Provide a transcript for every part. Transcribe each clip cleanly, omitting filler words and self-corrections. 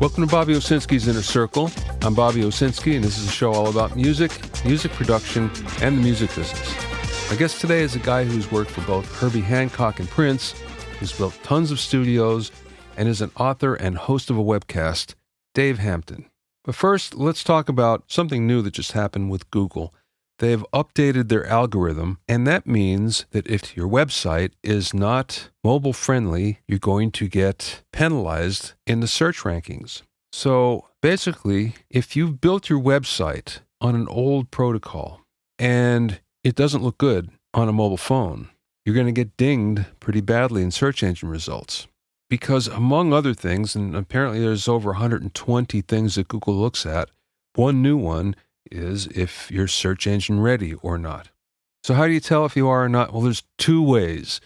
Welcome to Bobby Owsinski's Inner Circle. I'm Bobby Owsinski, and this is a show all about music, music production, and the music business. My guest today is a guy who's worked for both Herbie Hancock and Prince, who's built tons of studios, and is an author and host of a webcast, Dave Hampton. But first, let's talk about something new that just happened with Google. They've updated their algorithm, and that means that if your website is not mobile friendly, you're going to get penalized in the search rankings. So basically, if you've built your website on an old protocol and it doesn't look good on a mobile phone, you're going to get dinged pretty badly in search engine results. Because among other things, and apparently there's over 120 things that Google looks at, one new one is if you're search engine ready or not. So how do you tell if you are or not? Well, there's two ways.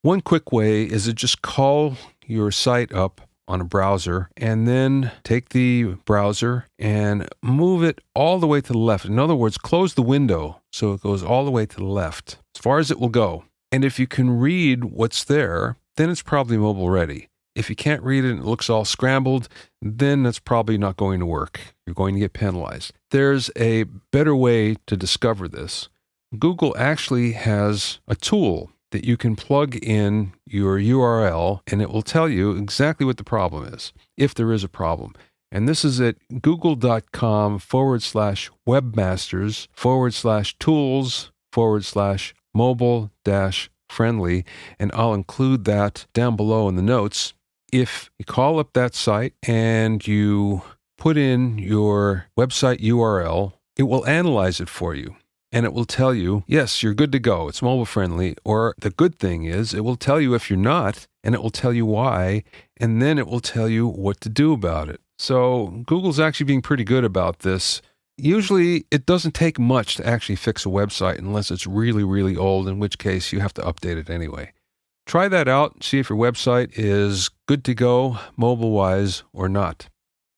One quick way is to just call your site up on a browser and then take the browser and move it all the way to the left. In other words, close the window so it goes all the way to the left, as far as it will go. And if you can read what's there, then it's probably mobile ready. If you can't read it and it looks all scrambled, then that's probably not going to work. You're going to get penalized. There's a better way to discover this. Google actually has a tool that you can plug in your URL, and it will tell you exactly what the problem is, if there is a problem. And this is at google.com/webmasters/tools/mobile-friendly, and I'll include that down below in the notes. If you call up that site and you put in your website URL, it will analyze it for you. And it will tell you, yes, you're good to go. It's mobile friendly. Or the good thing is it will tell you if you're not, and it will tell you why, and then it will tell you what to do about it. So Google's actually being pretty good about this. Usually it doesn't take much to actually fix a website unless it's really, really old, in which case you have to update it anyway. Try that out, see if your website is good to go, mobile-wise or not.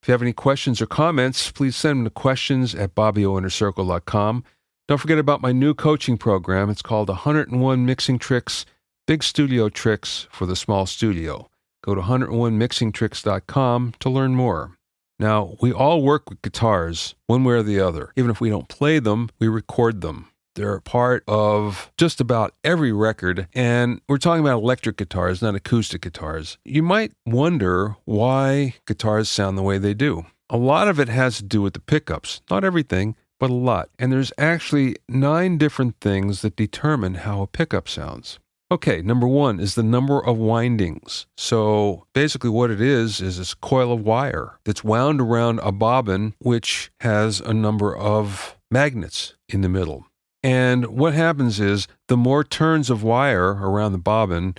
If you have any questions or comments, please send them to questions@bobbyoinnercircle.com. Don't forget about my new coaching program. It's called 101 Mixing Tricks, Big Studio Tricks for the Small Studio. Go to 101mixingtricks.com to learn more. Now, we all work with guitars, one way or the other. Even if we don't play them, we record them. They're part of just about every record, and we're talking about electric guitars, not acoustic guitars. You might wonder why guitars sound the way they do. A lot of it has to do with the pickups. Not everything, but a lot. And there's actually 9 different things that determine how a pickup sounds. Okay, number 1 is the number of windings. So basically what it is this coil of wire that's wound around a bobbin, which has a number of magnets in the middle. And what happens is the more turns of wire around the bobbin,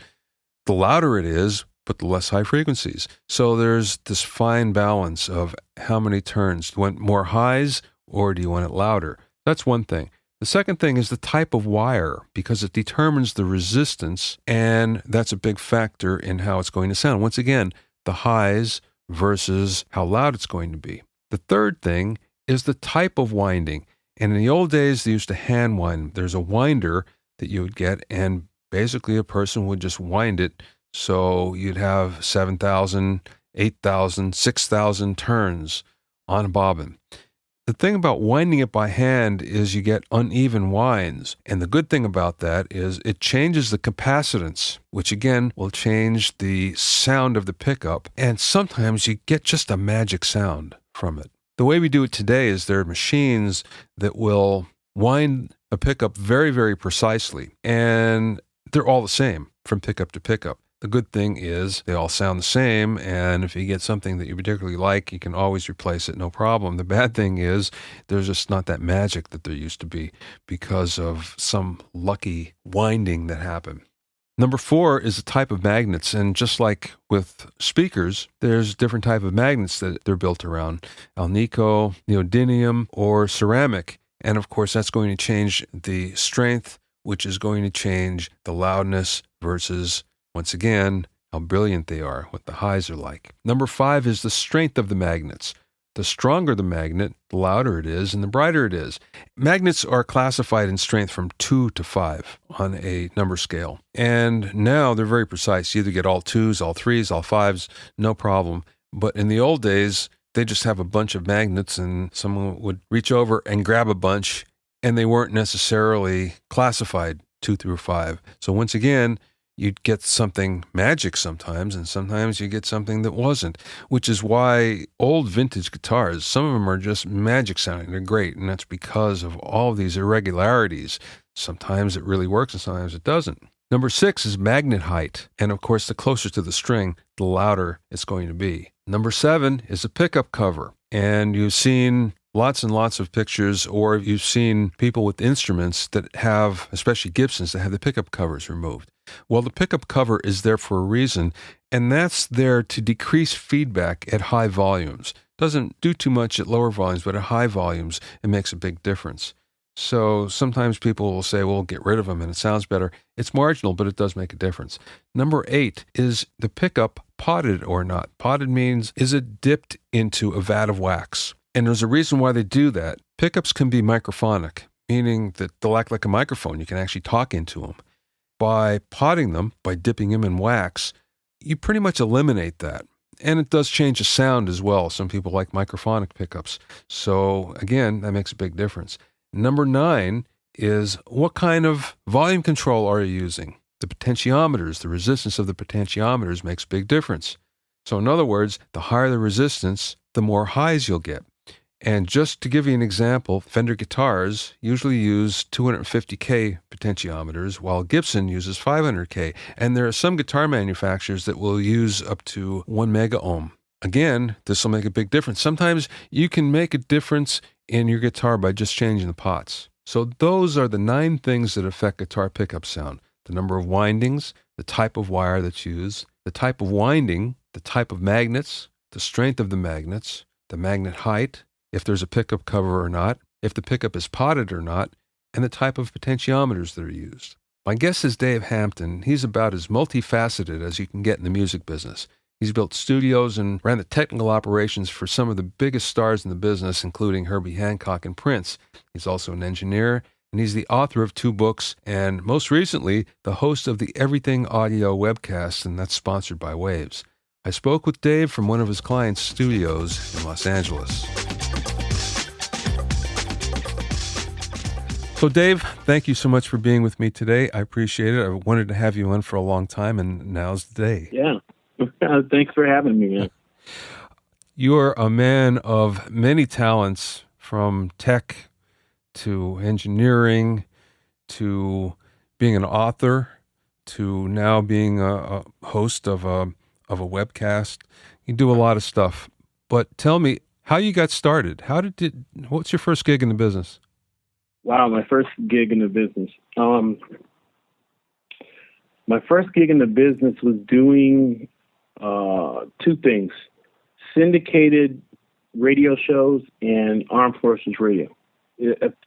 the louder it is, but the less high frequencies. So there's this fine balance of how many turns. Do you want more highs or do you want it louder? That's one thing. The second thing is the type of wire, because it determines the resistance, and that's a big factor in how it's going to sound. Once again, the highs versus how loud it's going to be. The third thing is the type of winding. And in the old days, they used to hand wind. There's a winder that you would get, and basically a person would just wind it. So you'd have 7,000, 8,000, 6,000 turns on a bobbin. The thing about winding it by hand is you get uneven winds. And the good thing about that is it changes the capacitance, which again will change the sound of the pickup. And sometimes you get just a magic sound from it. The way we do it today is there are machines that will wind a pickup very, very precisely, and they're all the same from pickup to pickup. The good thing is they all sound the same, and if you get something that you particularly like, you can always replace it, no problem. The bad thing is there's just not that magic that there used to be because of some lucky winding that happened. Number 4 is the type of magnets, and just like with speakers, there's different type of magnets that they're built around. Alnico, neodymium, or ceramic. And of course, that's going to change the strength, which is going to change the loudness versus, once again, how brilliant they are, what the highs are like. Number 5 is the strength of the magnets. The stronger the magnet, the louder it is and the brighter it is. Magnets are classified in strength from 2 to 5 on a number scale. And now they're very precise. You either get all 2s, all 3s, all 5s, no problem. But in the old days, they just have a bunch of magnets and someone would reach over and grab a bunch, and they weren't necessarily classified 2 through 5. So once again, you'd get something magic sometimes, and sometimes you get something that wasn't, which is why old vintage guitars, some of them are just magic sounding. They're great, and that's because of all these irregularities. Sometimes it really works, and sometimes it doesn't. Number 6 is magnet height, and of course, the closer to the string, the louder it's going to be. Number 7 is a pickup cover, and you've seen lots and lots of pictures, or you've seen people with instruments that have, especially Gibsons, that have the pickup covers removed. Well, the pickup cover is there for a reason, and that's there to decrease feedback at high volumes. Doesn't do too much at lower volumes, but at high volumes, it makes a big difference. So sometimes people will say, well, get rid of them and it sounds better. It's marginal, but it does make a difference. Number 8 is the pickup potted or not. Potted means, is it dipped into a vat of wax? And there's a reason why they do that. Pickups can be microphonic, meaning that they'll act like a microphone. You can actually talk into them. By potting them, by dipping them in wax, you pretty much eliminate that. And it does change the sound as well. Some people like microphonic pickups. So again, that makes a big difference. Number 9 is, what kind of volume control are you using? The potentiometers, the resistance of the potentiometers makes a big difference. So in other words, the higher the resistance, the more highs you'll get. And just to give you an example, Fender guitars usually use 250K potentiometers, while Gibson uses 500K. And there are some guitar manufacturers that will use up to 1 mega ohm. Again, this will make a big difference. Sometimes you can make a difference in your guitar by just changing the pots. So those are the 9 things that affect guitar pickup sound. The number of windings, the type of wire that's used, the type of winding, the type of magnets, the strength of the magnets, the magnet height, if there's a pickup cover or not, if the pickup is potted or not, and the type of potentiometers that are used. My guest is Dave Hampton. He's about as multifaceted as you can get in the music business. He's built studios and ran the technical operations for some of the biggest stars in the business, including Herbie Hancock and Prince. He's also an engineer, and he's the author of 2 books, and most recently, the host of the Everything Audio webcast, and that's sponsored by Waves. I spoke with Dave from one of his clients' studios in Los Angeles. So, Dave, thank you so much for being with me today. I appreciate it. I wanted to have you on for a long time, and now's the day. Yeah. Thanks for having me, man. You're a man of many talents, from tech to engineering to being an author to now being a host of a webcast. You do a lot of stuff. But tell me how you got started. What's your first gig in the business? Wow, my first gig in the business. My first gig in the business was doing 2 things: syndicated radio shows and Armed Forces Radio.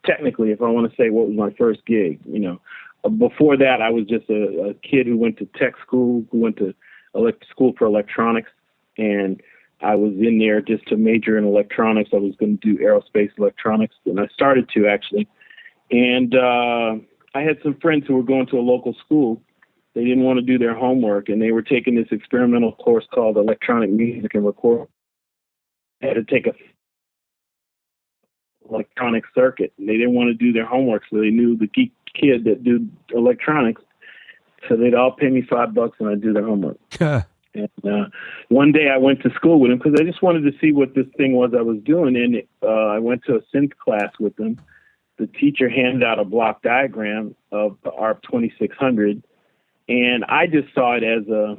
Technically, if I want to say what was my first gig, before that, I was just a kid who went to tech school, who went to school for electronics, and I was in there just to major in electronics. I was going to do aerospace electronics, and I started to, actually. And I had some friends who were going to a local school. They didn't want to do their homework, and they were taking this experimental course called Electronic Music and Recording. They had to take a electronic circuit, and they didn't want to do their homework, so they knew the geek kid that did electronics. So they'd all pay me $5 and I'd do their homework. And one day I went to school with them because I just wanted to see what this thing was I was doing. And I went to a synth class with them. The teacher handed out a block diagram of the ARP 2600. And I just saw it as a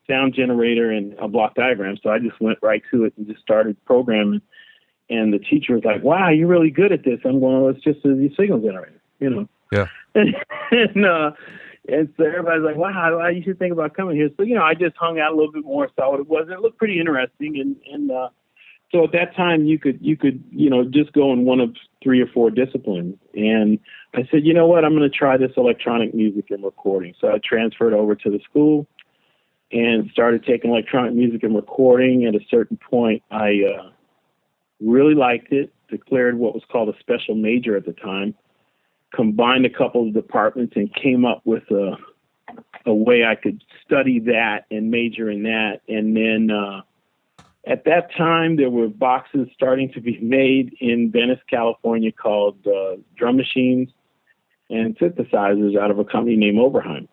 sound generator and a block diagram. So I just went right to it and just started programming. And the teacher was like, wow, you're really good at this. I'm going, well, it's just a signal generator, Yeah. And so everybody's like, wow, you should think about coming here. So, I just hung out a little bit more, saw what it was. And it looked pretty interesting. And so at that time, you could just go in one of 3 or 4 disciplines. And I said, you know what, I'm going to try this electronic music and recording. So I transferred over to the school and started taking electronic music and recording. At a certain point, I really liked it, declared what was called a special major at the time, combined a couple of departments and came up with a way I could study that and major in that. And then At that time, there were boxes starting to be made in Venice, California, called drum machines and synthesizers out of a company named Oberheim.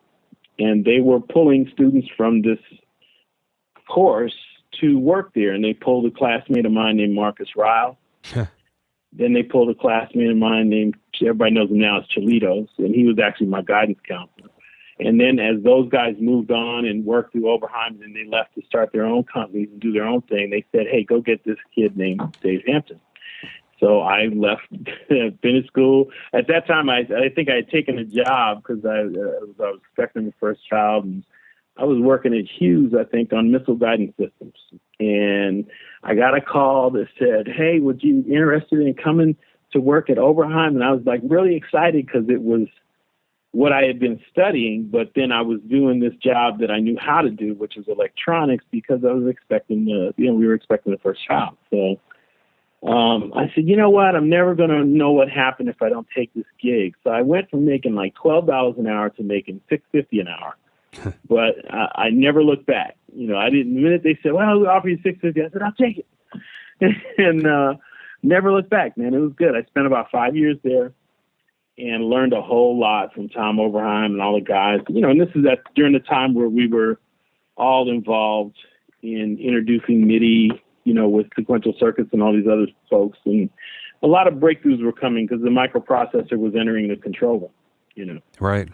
And they were pulling students from this course to work there. And they pulled a classmate of mine named Marcus Ryle. Then they pulled a classmate of mine named, everybody knows him now as Cholitos, and he was actually my guidance counselor. And then as those guys moved on and worked through Oberheim, and they left to start their own companies and do their own thing, they said, hey, go get this kid named Dave Hampton. So I left, finished school. At that time, I think I had taken a job because I was expecting the first child. And I was working at Hughes, I think, on missile guidance systems. And I got a call that said, hey, would you be interested in coming to work at Oberheim? And I was like really excited because it was what I had been studying, but then I was doing this job that I knew how to do, which was electronics, because I was expecting we were expecting the first child. So I said, you know what? I'm never going to know what happened if I don't take this gig. So I went from making like $12 an hour to making $6.50 an hour. But I never looked back. I didn't. The minute they said, well, we offer you $6.50, I said, I'll take it. And never looked back, man. It was good. I spent about 5 years there and learned a whole lot from Tom Oberheim and all the guys. And this is during the time where we were all involved in introducing MIDI, with sequential circuits and all these other folks. And a lot of breakthroughs were coming because the microprocessor was entering the control room, Right.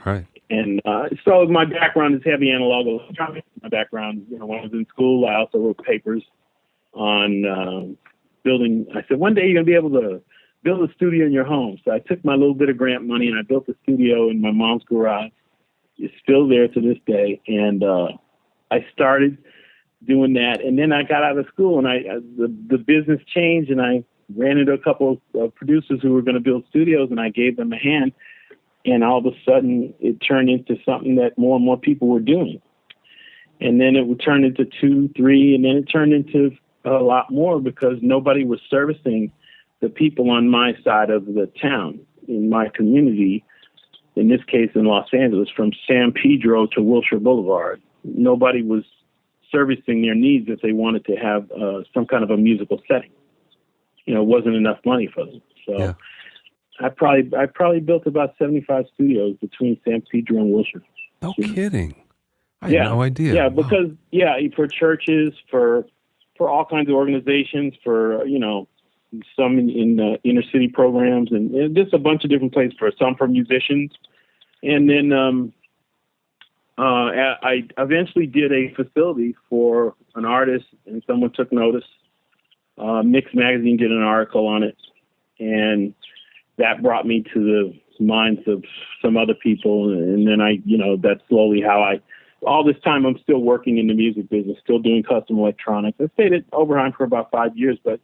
And so my background is heavy analog electronics. My background, when I was in school, I also wrote papers on building. I said, one day you're going to be able to build a studio in your home. So I took my little bit of grant money and I built a studio in my mom's garage. It's still there to this day. And I started doing that. And then I got out of school and the business changed, and I ran into a couple of producers who were going to build studios, and I gave them a hand. And all of a sudden it turned into something that more and more people were doing. And then it would turn into 2, 3, and then it turned into a lot more because nobody was servicing the people on my side of the town, in my community, in this case in Los Angeles, from San Pedro to Wilshire Boulevard. Nobody was servicing their needs if they wanted to have some kind of a musical setting. It wasn't enough money for them. So yeah. I probably built about 75 studios between San Pedro and Wilshire. No kidding. I had no idea. Yeah, because for churches, for all kinds of organizations, for some in inner city programs, and just a bunch of different places, some for musicians. And then I eventually did a facility for an artist, and someone took notice. Mix Magazine did an article on it, and that brought me to the minds of some other people. And then that's slowly how all this time I'm still working in the music business, still doing custom electronics. I stayed at Oberheim for about 5 years, but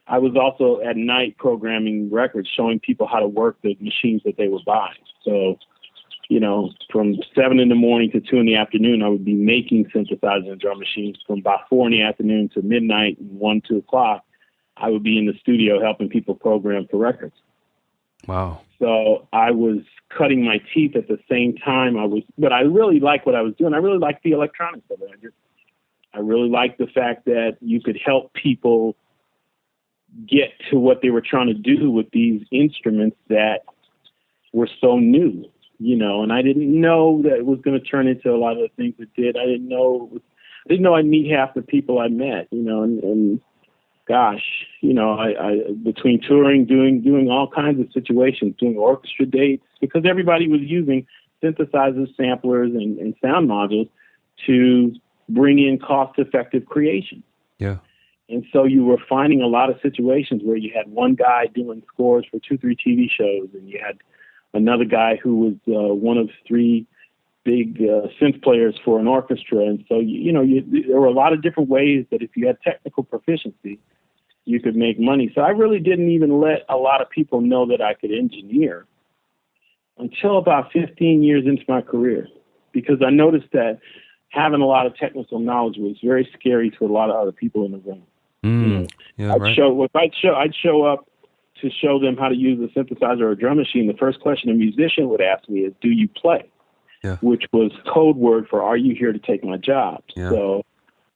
I was also at night programming records, showing people how to work the machines that they would buy. So, from 7 in the morning to 2 in the afternoon, I would be making synthesizers and drum machines. From about 4 in the afternoon to midnight and 1, 2 o'clock, I would be in the studio helping people program for records. Wow. So I was cutting my teeth at the same time but I really liked what I was doing. I really liked the electronics of it. I really liked the fact that you could help people get to what they were trying to do with these instruments that were so new, and I didn't know that it was going to turn into a lot of the things it did. I didn't know I'd meet half the people I met, and gosh, I between touring, doing all kinds of situations, doing orchestra dates, because everybody was using synthesizers, samplers, and sound modules to bring in cost-effective creation. Yeah. And so you were finding a lot of situations where you had one guy doing scores for 2, 3 TV shows, and you had another guy who was one of 3 big synth players for an orchestra. And so, there were a lot of different ways that if you had technical proficiency, you could make money. So I really didn't even let a lot of people know that I could engineer until about 15 years into my career, because I noticed that having a lot of technical knowledge was very scary to a lot of other people in the room. I'd show up to show them how to use a synthesizer or a drum machine. The first question a musician would ask me is, do you play? Yeah. Which was code word for, are you here to take my job? Yeah. So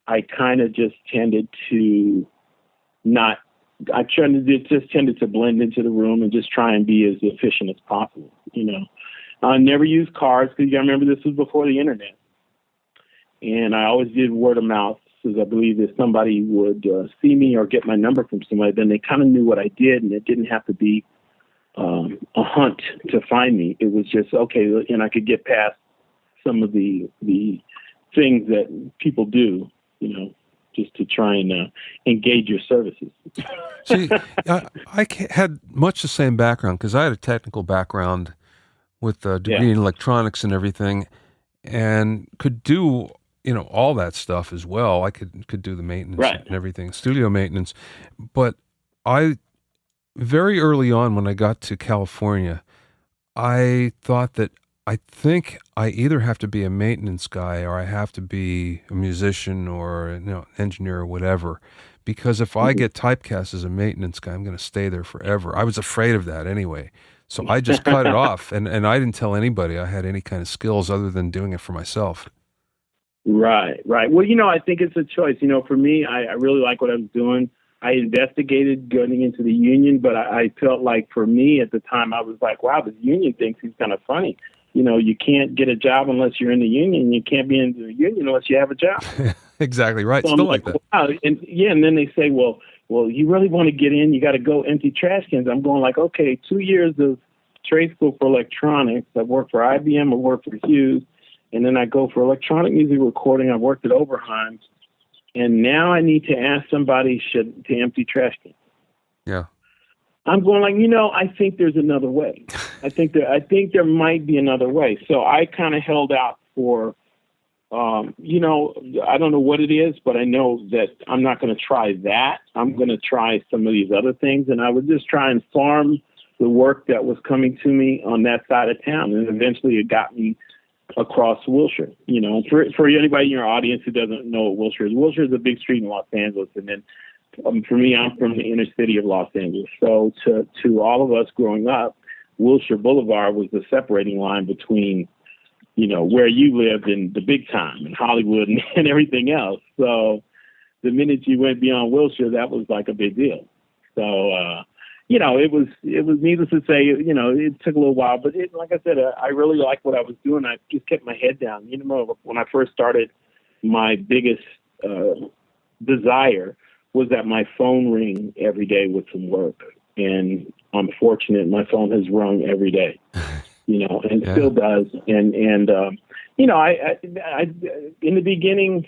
I kind of just tended to not. I just tended to blend into the room and just try and be as efficient as possible. I never used cards because I remember this was before the internet, and I always did word of mouth. Because I believe if somebody would see me or get my number from somebody, then they kind of knew what I did, and it didn't have to be a hunt to find me. It was just okay, and I could get past some of the things that people do, just to try and engage your services. See, I had much the same background because I had a technical background with a degree in electronics and everything, and could do all that stuff as well. I could do the maintenance and everything, studio maintenance. But I, very early on when I got to California, I thought that I think I either have to be a maintenance guy or I have to be a musician or an engineer or whatever. Because if I get typecast as a maintenance guy, I'm going to stay there forever. I was afraid of that anyway. So I just cut it off, and I didn't tell anybody I had any kind of skills other than doing it for myself. Right. Well, I think it's a choice. For me, I really like what I was doing. I investigated getting into the union, but I felt like for me at the time, I was like, wow, the union thinks he's kind of funny. You can't get a job unless you're in the union. You can't be in the union unless you have a job. Exactly right. So Still like that. Wow. And then they say, well, you really want to get in, you got to go empty trash cans. I'm going like, okay, 2 years of trade school for electronics. I've worked for IBM. I worked for Hughes. And then I go for electronic music recording. I worked at Oberheim's. And now I need to ask somebody to empty trash cans. Yeah. I'm going like, I think there's another way. I think there might be another way. So I kind of held out for, I don't know what it is, but I know that I'm not going to try that. I'm going to try some of these other things. And I would just try and farm the work that was coming to me on that side of town. And eventually it got me across Wilshire. For anybody in your audience who doesn't know what Wilshire is a big street in Los Angeles. And then for me, I'm from the inner city of Los Angeles. So to all of us growing up, Wilshire Boulevard was the separating line between, where you lived and the big time and Hollywood and everything else. So the minute you went beyond Wilshire, that was like a big deal. So, it was needless to say, it took a little while, but like I said, I really liked what I was doing. I just kept my head down. When I first started, my biggest desire was that my phone ring every day with some work. And I'm fortunate my phone has rung every day, and still does. And I in the beginning,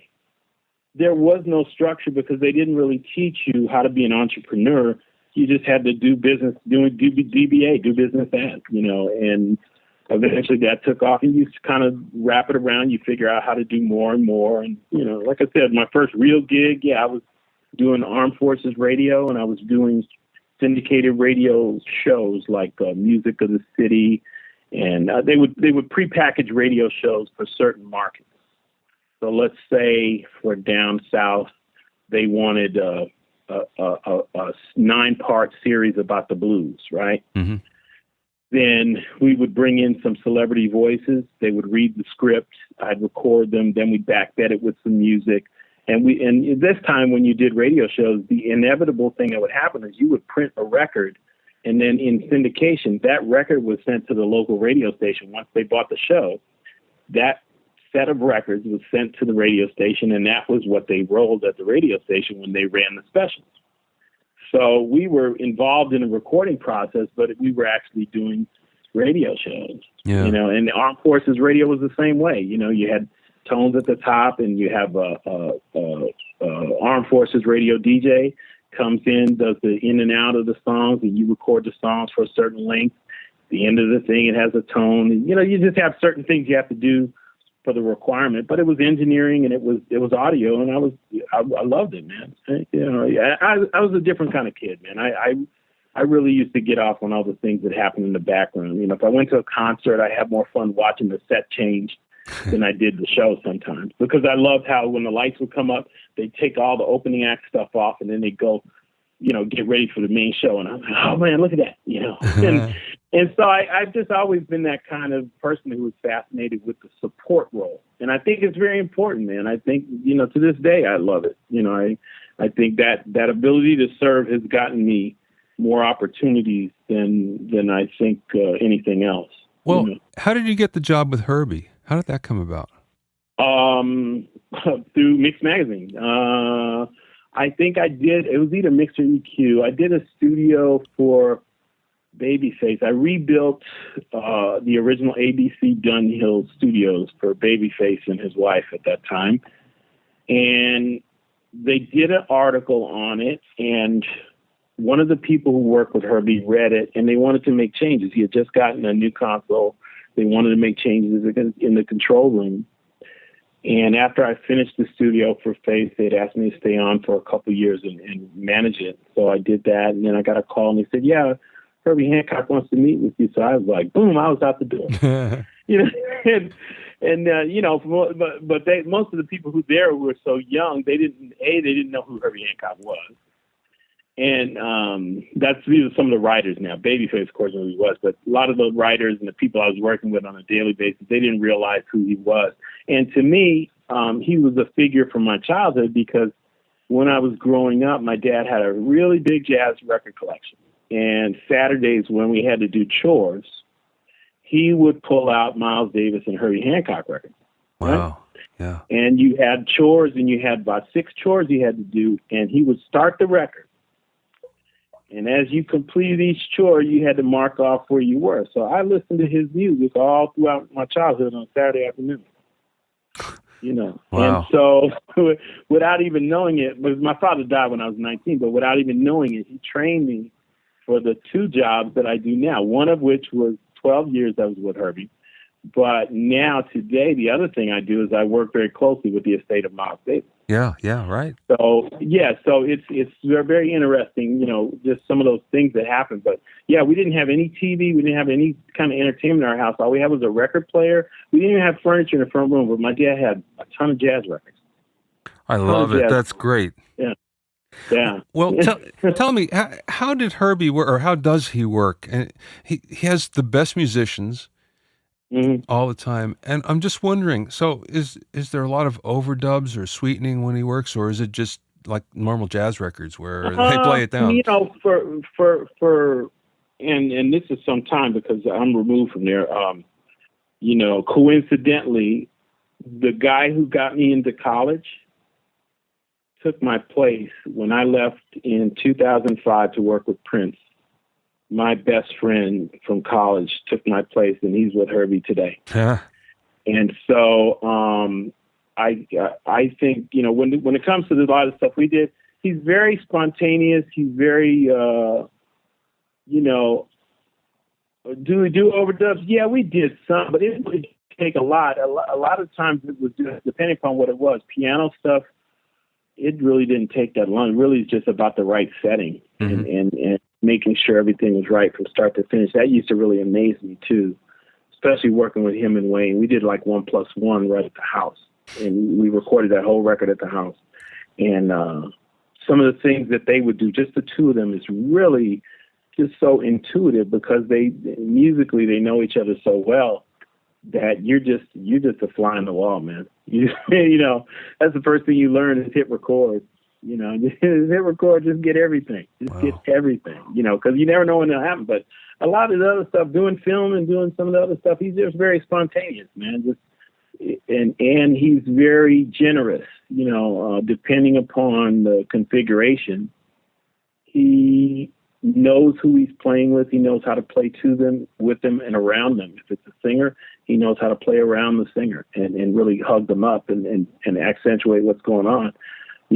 there was no structure because they didn't really teach you how to be an entrepreneur. You just had to do business, do DBA, do business ads, and eventually that took off and you kind of wrap it around. You figure out how to do more and more. And, like I said, my first real gig, I was doing Armed Forces Radio and I was doing syndicated radio shows like Music of the City. And they would prepackage radio shows for certain markets. So let's say for down south, they wanted a 9-part series about the blues, right? Mm-hmm. Then we would bring in some celebrity voices. They would read the script. I'd record them. Then we'd back that it with some music. And this time when you did radio shows, the inevitable thing that would happen is you would print a record. And then in syndication, that record was sent to the local radio station. Once they bought the show, that set of records was sent to the radio station, and that was what they rolled at the radio station when they ran the specials. So we were involved in the recording process, but we were actually doing radio shows. Yeah. And the Armed Forces Radio was the same way. You had tones at the top, and you have Armed Forces Radio DJ comes in, does the in and out of the songs, and you record the songs for a certain length. At the end of the thing, it has a tone. And, you just have certain things you have to do for the requirement, but it was engineering and it was audio, and I loved it, man. I was a different kind of kid, man. I really used to get off on all the things that happened in the background. If I went to a concert, I had more fun watching the set change than I did the show sometimes, because I loved how when the lights would come up, they'd take all the opening act stuff off and then they'd go, get ready for the main show. And I'm like, oh man, look at that, and And so I've just always been that kind of person who was fascinated with the support role. And I think it's very important, man. I think, to this day, I love it. I think that ability to serve has gotten me more opportunities than I think anything else. Well, how did you get the job with Herbie? How did that come about? Through Mix Magazine. I think I did. It was either Mix or EQ. I did a studio for Babyface. I rebuilt the original ABC Dunhill studios for Babyface and his wife at that time. And they did an article on it, and one of the people who worked with Herbie read it, and they wanted to make changes. He had just gotten a new console. They wanted to make changes in the control room. And after I finished the studio for Face, they'd asked me to stay on for a couple of years and manage it. So I did that, and then I got a call, and they said, yeah, Herbie Hancock wants to meet with you. So I was like, boom, I was out the door. But most of the people who there were so young, they didn't know who Herbie Hancock was. And these are some of the writers now. Babyface, of course, knew who he was, but a lot of the writers and the people I was working with on a daily basis, they didn't realize who he was. And to me, he was a figure from my childhood because when I was growing up, my dad had a really big jazz record collection. And Saturdays when we had to do chores, he would pull out Miles Davis and Herbie Hancock records. Wow. Right? Yeah. And you had chores, and you had about 6 chores you had to do, and he would start the record. And as you completed each chore, you had to mark off where you were. So I listened to his music all throughout my childhood on Saturday afternoon. Wow. And so without even knowing it, because my father died when I was 19, but without even knowing it, he trained me for the 2 jobs that I do now, one of which was 12 years I was with Herbie. But now, today, the other thing I do is I work very closely with the estate of Miles Davis. Yeah, right. So it's very interesting, just some of those things that happen. But yeah, we didn't have any TV, we didn't have any kind of entertainment in our house. All we had was a record player. We didn't even have furniture in the front room, but my dad had a ton of jazz records. I love it. That's great. Yeah. Yeah. Well, tell me, how did Herbie work, or how does he work? And he has the best musicians. Mm-hmm. All the time. And I'm just wondering, so is there a lot of overdubs or sweetening when he works, or is it just like normal jazz records where they play it down? And this is some time because I'm removed from there. Coincidentally, the guy who got me into college took my place when I left in 2005 to work with Prince. My best friend from college took my place, and he's with Herbie today. Yeah. And so I think, when it comes to a lot of stuff we did, he's very spontaneous. He's very, do we do overdubs? Yeah, we did some, but it would take a lot. A lot of times it was just, depending upon what it was, piano stuff, it really didn't take that long. It really is just about the right setting and making sure everything was right from start to finish. That used to really amaze me too, especially working with him and Wayne. We did like 1+1 right at the house, and we recorded that whole record at the house. And some of the things that they would do, just the two of them, is really just so intuitive because musically they know each other so well that you're just a fly on the wall, man. That's the first thing you learn is hit record. Hit record, just get everything. Get everything, because you never know when it'll happen. But a lot of the other stuff, doing film and doing some of the other stuff, he's just very spontaneous, man. And he's very generous, depending upon the configuration. He knows who he's playing with. He knows how to play to them, with them, and around them. If it's a singer, he knows how to play around the singer and really hug them up and accentuate what's going on.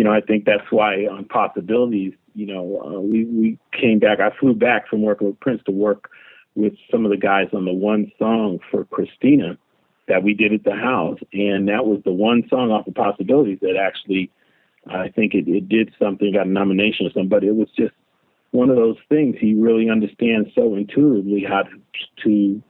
I think that's why on Possibilities, we came back. I flew back from working with Prince to work with some of the guys on the one song for Christina that we did at the house. And that was the one song off of Possibilities that actually, I think it did something, got a nomination or something, but it was just one of those things. He really understands so intuitively how to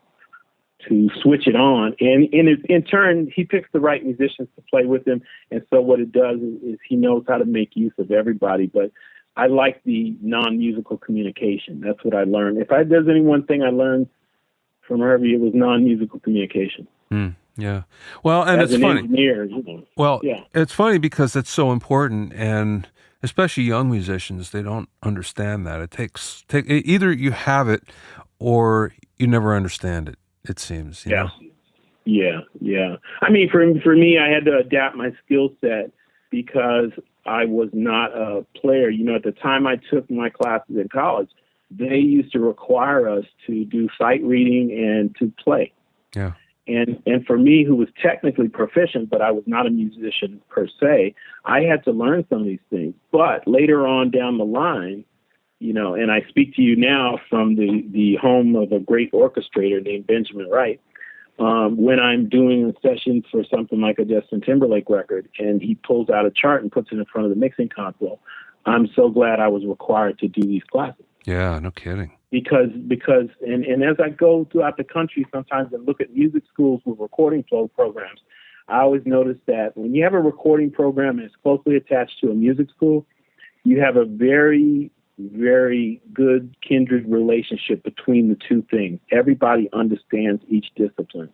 switch it on. And in turn, he picks the right musicians to play with him. And so what it does is he knows how to make use of everybody. But I like the non-musical communication. That's what I learned. If there's any one thing I learned from Herbie, it was non-musical communication. Yeah. Well, and as it's an funny. Engineer, Well, yeah. It's funny because it's so important, and especially young musicians, they don't understand that. It takes either you have it or you never understand it. It seems, you know. Yeah. I mean, for me, I had to adapt my skill set because I was not a player. You know, at the time I took my classes in college, they used to require us to do sight reading and to play. Yeah. And for me, who was technically proficient, but I was not a musician per se, I had to learn some of these things. But later on down the line, you know, and I speak to you now from the home of a great orchestrator named Benjamin Wright, when I'm doing a session for something like a Justin Timberlake record, and he pulls out a chart and puts it in front of the mixing console, I'm so glad I was required to do these classes. Yeah, no kidding. Because and as I go throughout the country sometimes and look at music schools with recording flow programs, I always notice that when you have a recording program and it's closely attached to a music school, you have a very, very good kindred relationship between the two things. Everybody understands each discipline.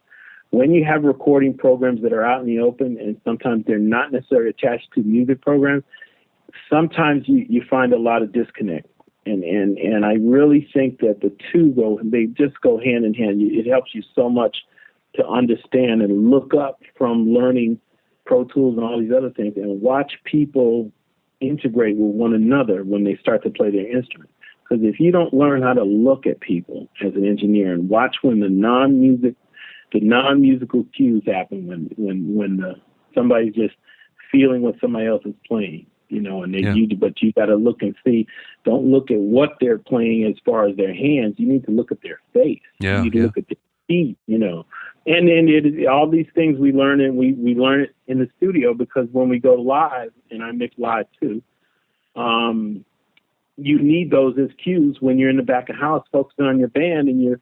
When you have recording programs that are out in the open and sometimes they're not necessarily attached to music programs, sometimes you find a lot of disconnect. And I really think that the two they just go hand in hand. It helps you so much to understand and look up from learning Pro Tools and all these other things and watch people integrate with one another when they start to play their instrument. Because if you don't learn how to look at people as an engineer and watch when the non-musical cues happen, when somebody's just feeling what somebody else is playing, you know, and but you got to look and see. Don't look at what they're playing as far as their hands. You need to look at their face. Yeah, you need to look at their feet, you know. And then all these things we learn, and we learn it in the studio, because when we go live, and I mix live too, you need those as cues when you're in the back of house focusing on your band and you're,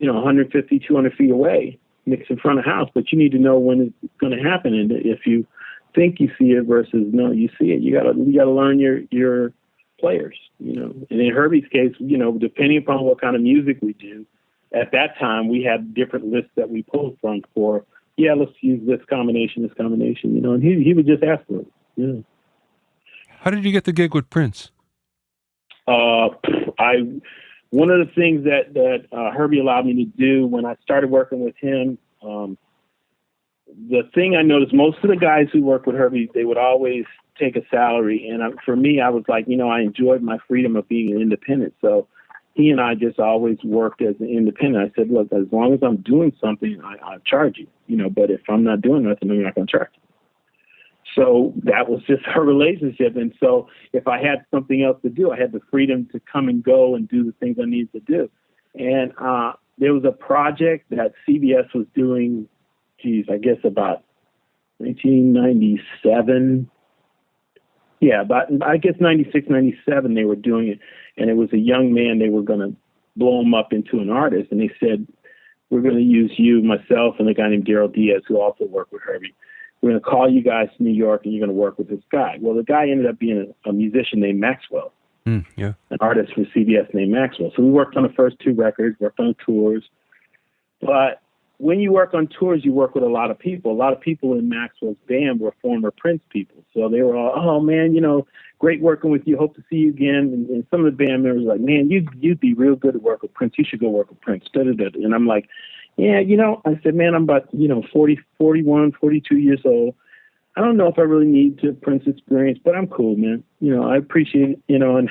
150, 200 feet away, mix in front of house, but you need to know when it's going to happen. And if you think you see it versus no, you see it, you gotta learn your players, you know. And in Herbie's case, depending upon what kind of music we do, at that time we had different lists that we pulled from for, let's use this combination, and he would just ask for it. Yeah. How did you get the gig with Prince? One of the things that Herbie allowed me to do when I started working with him, the thing I noticed, most of the guys who work with Herbie, they would always take a salary. And for me, I was like, I enjoyed my freedom of being an independent. So he and I just always worked as an independent. I said, look, as long as I'm doing something, I'll charge you, but if I'm not doing nothing, I'm not going to charge you. So that was just our relationship. And so if I had something else to do, I had the freedom to come and go and do the things I needed to do. And there was a project that CBS was doing, I guess about 1997. Yeah, I guess 96, 97 they were doing it. And it was a young man. They were going to blow him up into an artist. And they said, we're going to use you, myself, and a guy named Daryl Diaz, who also worked with Herbie. We're going to call you guys to New York, and you're going to work with this guy. Well, the guy ended up being a musician named Maxwell, an artist for CBS named Maxwell. So we worked on the first two records, worked on tours. But when you work on tours, you work with a lot of people. A lot of people in Maxwell's band were former Prince people. So they were all, oh, man, great working with you. Hope to see you again. And some of the band members were like, man, you'd be real good at work with Prince. You should go work with Prince. And I'm like, yeah, I said, man, I'm about, 41, 42 years old. I don't know if I really need to Prince experience, but I'm cool, man. I appreciate it, and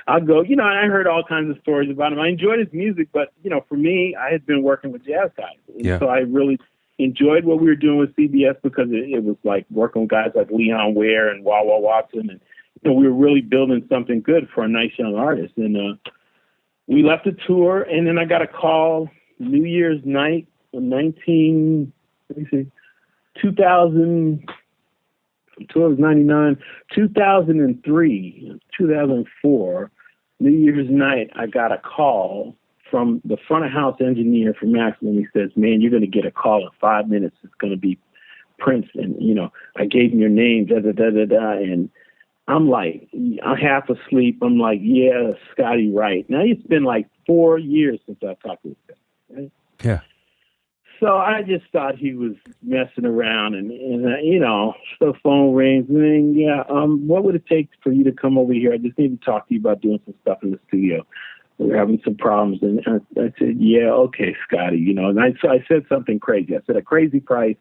I'll go, and I heard all kinds of stories about him. I enjoyed his music, but, for me, I had been working with jazz guys. And so I really enjoyed what we were doing with CBS because it was like working with guys like Leon Ware and Wah Wah Watson. And, we were really building something good for a nice young artist. And we left the tour, and then I got a call New Year's night in 2000. Tour was 99, 2003, 2004, New Year's night, I got a call from the front of house engineer from Maxwell. And he says, man, you're going to get a call in 5 minutes. It's going to be Prince. And, I gave him your name, and I'm like, I'm half asleep. I'm like, yeah, Scotty, right. Now it's been like 4 years since I talked to this guy. Right? Yeah. So I just thought he was messing around, and the phone rings, and then, what would it take for you to come over here? I just need to talk to you about doing some stuff in the studio. We're having some problems. And I said, yeah, okay, Scotty, and I said something crazy. I said a crazy price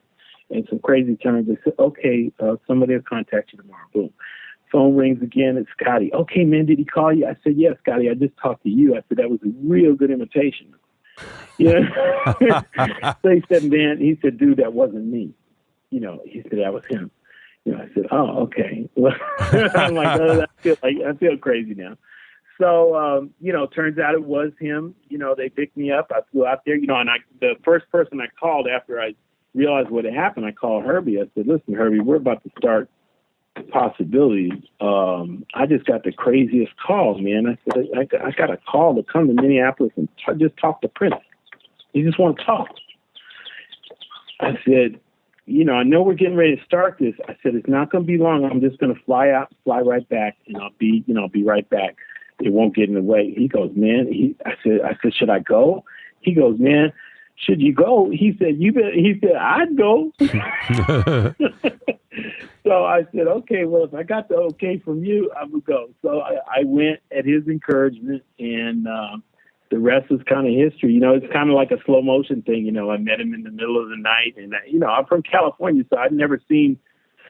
and some crazy terms. I said, okay, somebody will contact you tomorrow. Boom. Phone rings again. It's Scotty. Okay, man, did he call you? I said, yeah, Scotty, I just talked to you. I said, that was a real good imitation. Yeah. So he said, man, dude, that wasn't me. He said, that was him. I said, oh, okay. Well, I'm like, oh, I feel crazy now. So, turns out it was him. They picked me up. I flew out there, and the first person I called after I realized what had happened, I called Herbie. I said, listen, Herbie, we're about to start possibilities. I just got the craziest call, man. I said, I got a call to come to Minneapolis and just talk to Prince. He just want to talk. I said, I know we're getting ready to start this. I said, it's not going to be long. I'm just going to fly out, fly right back, and I'll be right back. It won't get in the way. He goes, man. I said, should I go? He goes, man, should you go? He said, I'd go. So I said, okay, well, if I got the okay from you, I would go. So I went at his encouragement, and the rest is kind of history. It's kind of like a slow motion thing. I met him in the middle of the night, and I'm from California, so I'd never seen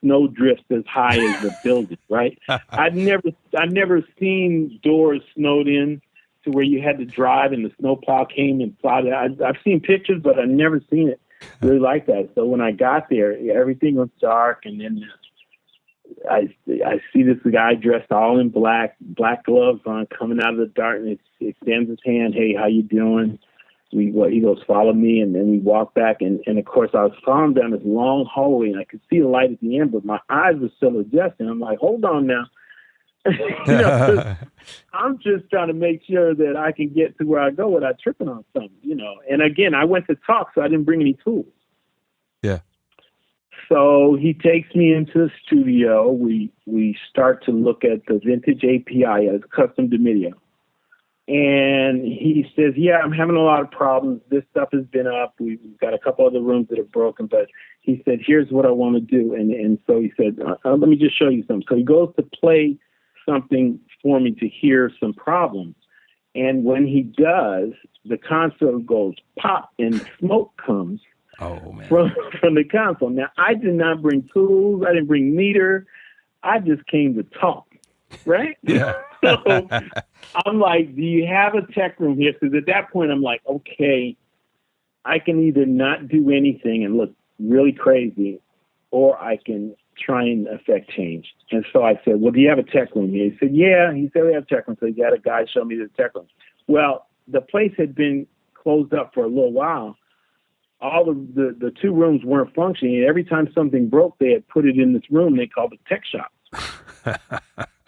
snow drifts as high as the building, right? I've never seen doors snowed in to where you had to drive and the snowplow came and plowed it. I've seen pictures, but I've never seen it really like that. So when I got there, everything was dark, and then I see this guy dressed all in black gloves on, coming out of the darkness. He extends his hand. Hey, how you doing? He goes, follow me, and then we walk back, and of course I was following down this long hallway, and I could see the light at the end, but my eyes were still adjusting. I'm like, hold on now. I'm just trying to make sure that I can get to where I go without tripping on something, And again, I went to talk, so I didn't bring any tools. Yeah. So he takes me into the studio. We start to look at the vintage API as custom to MIDI. And he says, yeah, I'm having a lot of problems. This stuff has been up. We've got a couple other rooms that are broken. But he said, here's what I want to do. And so he said, let me just show you something. So he goes to play something for me to hear some problems. And when he does, the console goes pop and smoke comes from the console. Now, I did not bring tools. I didn't bring meter. I just came to talk, right? Yeah. So I'm like, do you have a tech room here? Because at that point, I'm like, okay, I can either not do anything and look really crazy, or I can try and affect change. And so I said, well, do you have a tech room here? He said, yeah. He said, we have a tech room. So he got a guy show me the tech room. Well, the place had been closed up for a little while. All the two rooms weren't functioning. And every time something broke, they had put it in this room they called the tech shop.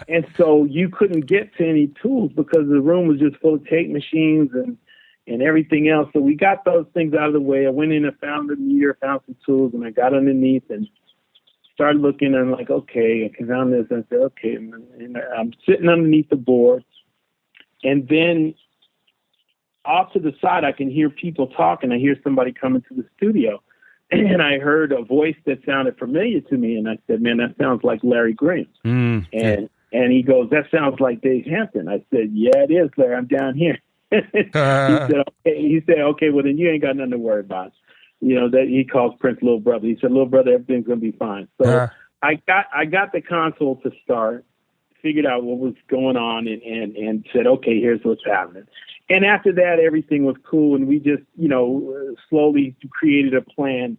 And so you couldn't get to any tools because the room was just full of tape machines and everything else. So we got those things out of the way. I went in and found the meter, found some tools, and I got underneath and started looking. And I'm like, okay, I found this. And I said, okay. And I'm sitting underneath the board. And then off to the side, I can hear people talking. I hear somebody coming to the studio. And I heard a voice that sounded familiar to me. And I said, man, that sounds like Larry Graham. And he goes, that sounds like Dave Hampton. I said, yeah, it is, Larry. I'm down here. He said, okay, well, then you ain't got nothing to worry about. That he calls Prince little brother. He said, little brother, everything's going to be fine. So I got the console to start, figured out what was going on, and said, okay, here's what's happening. And after that, everything was cool, and we just, slowly created a plan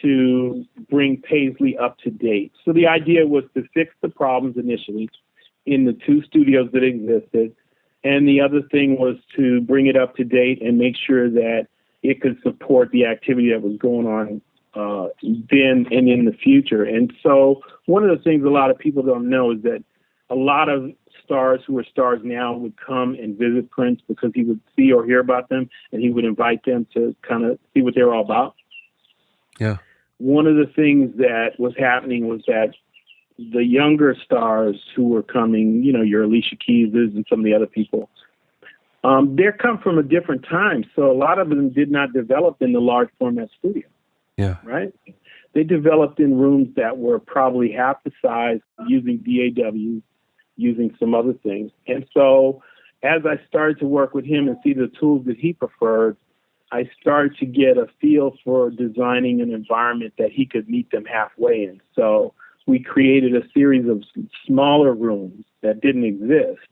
to bring Paisley up to date. So the idea was to fix the problems initially in the two studios that existed, and the other thing was to bring it up to date and make sure that it could support the activity that was going on then and in the future. And so one of the things a lot of people don't know is that a lot of stars who are stars now would come and visit Prince because he would see or hear about them, and he would invite them to kind of see what they were all about. Yeah. One of the things that was happening was that the younger stars who were coming, your Alicia Keys and some of the other people, they come from a different time. So a lot of them did not develop in the large format studio. Yeah. Right? They developed in rooms that were probably half the size, using DAW, using some other things. And so as I started to work with him and see the tools that he preferred, I started to get a feel for designing an environment that he could meet them halfway in. So we created a series of smaller rooms that didn't exist.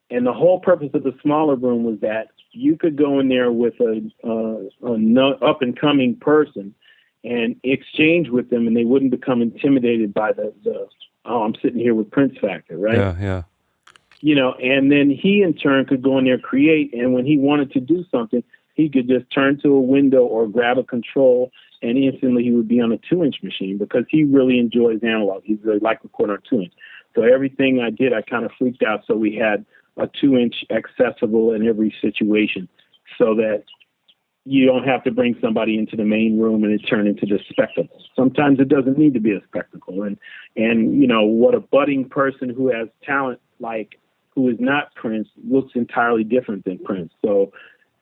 And the whole purpose of the smaller room was that you could go in there with a up-and-coming person and exchange with them, and they wouldn't become intimidated by the I'm sitting here with Prince factor, right? Yeah. And then he in turn could go in there, create, and when he wanted to do something, he could just turn to a window or grab a control, and instantly he would be on a 2-inch machine, because he really enjoys analog. He really liked recording on 2-inch. So everything I did, I kind of freaked out, so we had a 2-inch accessible in every situation, so that you don't have to bring somebody into the main room and it turn into the spectacle. Sometimes it doesn't need to be a spectacle. And what a budding person who has talent, like, who is not Prince, looks entirely different than Prince. So,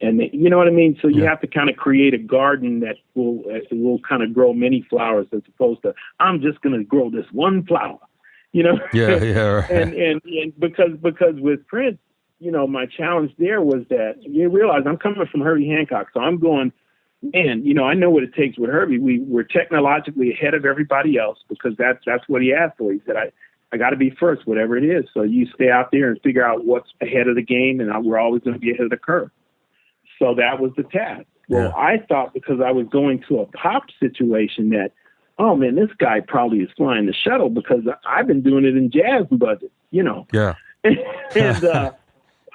and you know what I mean? So you have to kind of create a garden that will kind of grow many flowers, as opposed to, I'm just going to grow this one flower, Yeah, right. and because with Prince, my challenge there was that you realize I'm coming from Herbie Hancock. So I'm going, man, I know what it takes with Herbie. We're technologically ahead of everybody else, because that's what he asked for. He said, I got to be first, whatever it is. So you stay out there and figure out what's ahead of the game, and we're always going to be ahead of the curve. So that was the task. Well, I thought, because I was going to a pop situation, that, oh man, this guy probably is flying the shuttle, because I've been doing it in jazz budget, Yeah. And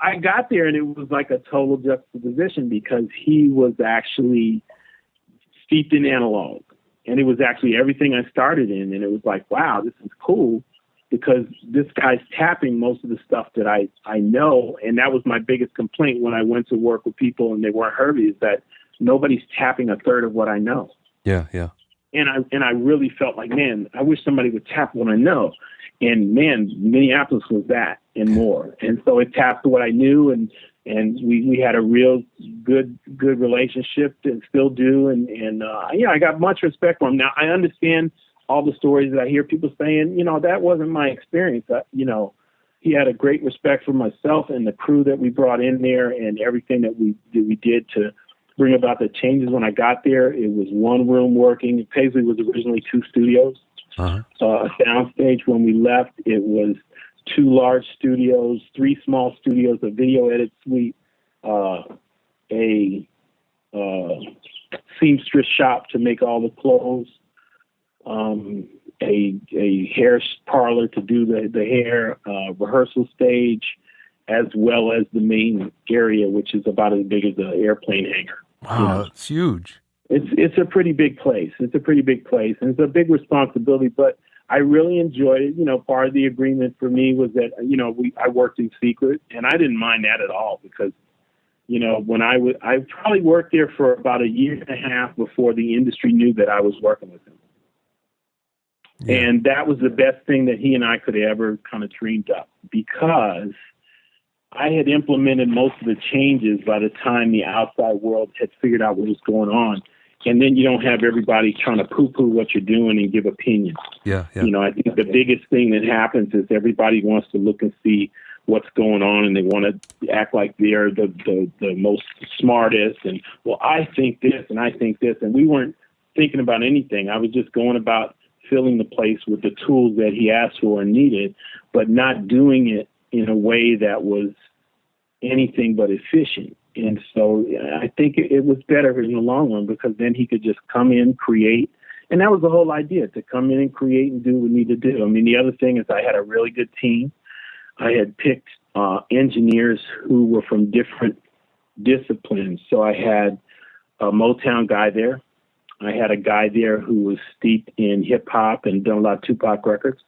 I got there, and it was like a total juxtaposition, because he was actually steeped in analog, and it was actually everything I started in. And it was like, wow, this is cool, because this guy's tapping most of the stuff that I know. And that was my biggest complaint when I went to work with people and they weren't Herbie, is that nobody's tapping a third of what I know. Yeah. And I really felt like, man, I wish somebody would tap what I know. And man, Minneapolis was that and more. And so it tapped what I knew, and we had a real good relationship, and still do. And I got much respect for him. Now I understand all the stories that I hear people saying, that wasn't my experience. He had a great respect for myself and the crew that we brought in there, and everything that we did to bring about the changes. When I got there, it was one room working. Paisley was originally 2 studios. A soundstage. When we left, it was 2 large studios, 3 small studios, a video edit suite, a seamstress shop to make all the clothes, a hair parlor to do the hair, rehearsal stage, as well as the main area, which is about as big as an airplane hangar. Wow, that's huge. It's a pretty big place. It's a pretty big place, and it's a big responsibility, but I really enjoyed it. Part of the agreement for me was that, I worked in secret, and I didn't mind that at all, because, when I probably worked there for about a year and a half before the industry knew that I was working with him. Yeah. And that was the best thing that he and I could ever kind of dreamed up, because I had implemented most of the changes by the time the outside world had figured out what was going on. And then you don't have everybody trying to poo-poo what you're doing and give opinions. Yeah. I think the biggest thing that happens is everybody wants to look and see what's going on, and they want to act like they're the most smartest. And, well, I think this and I think this. And we weren't thinking about anything. I was just going about filling the place with the tools that he asked for and needed, but not doing it in a way that was anything but efficient. And so I think it was better in the long run, because then he could just come in, create. And that was the whole idea, to come in and create and do what we need to do. I mean, the other thing is I had a really good team. I had picked engineers who were from different disciplines. So I had a Motown guy there. I had a guy there who was steeped in hip hop and done a lot of Tupac records.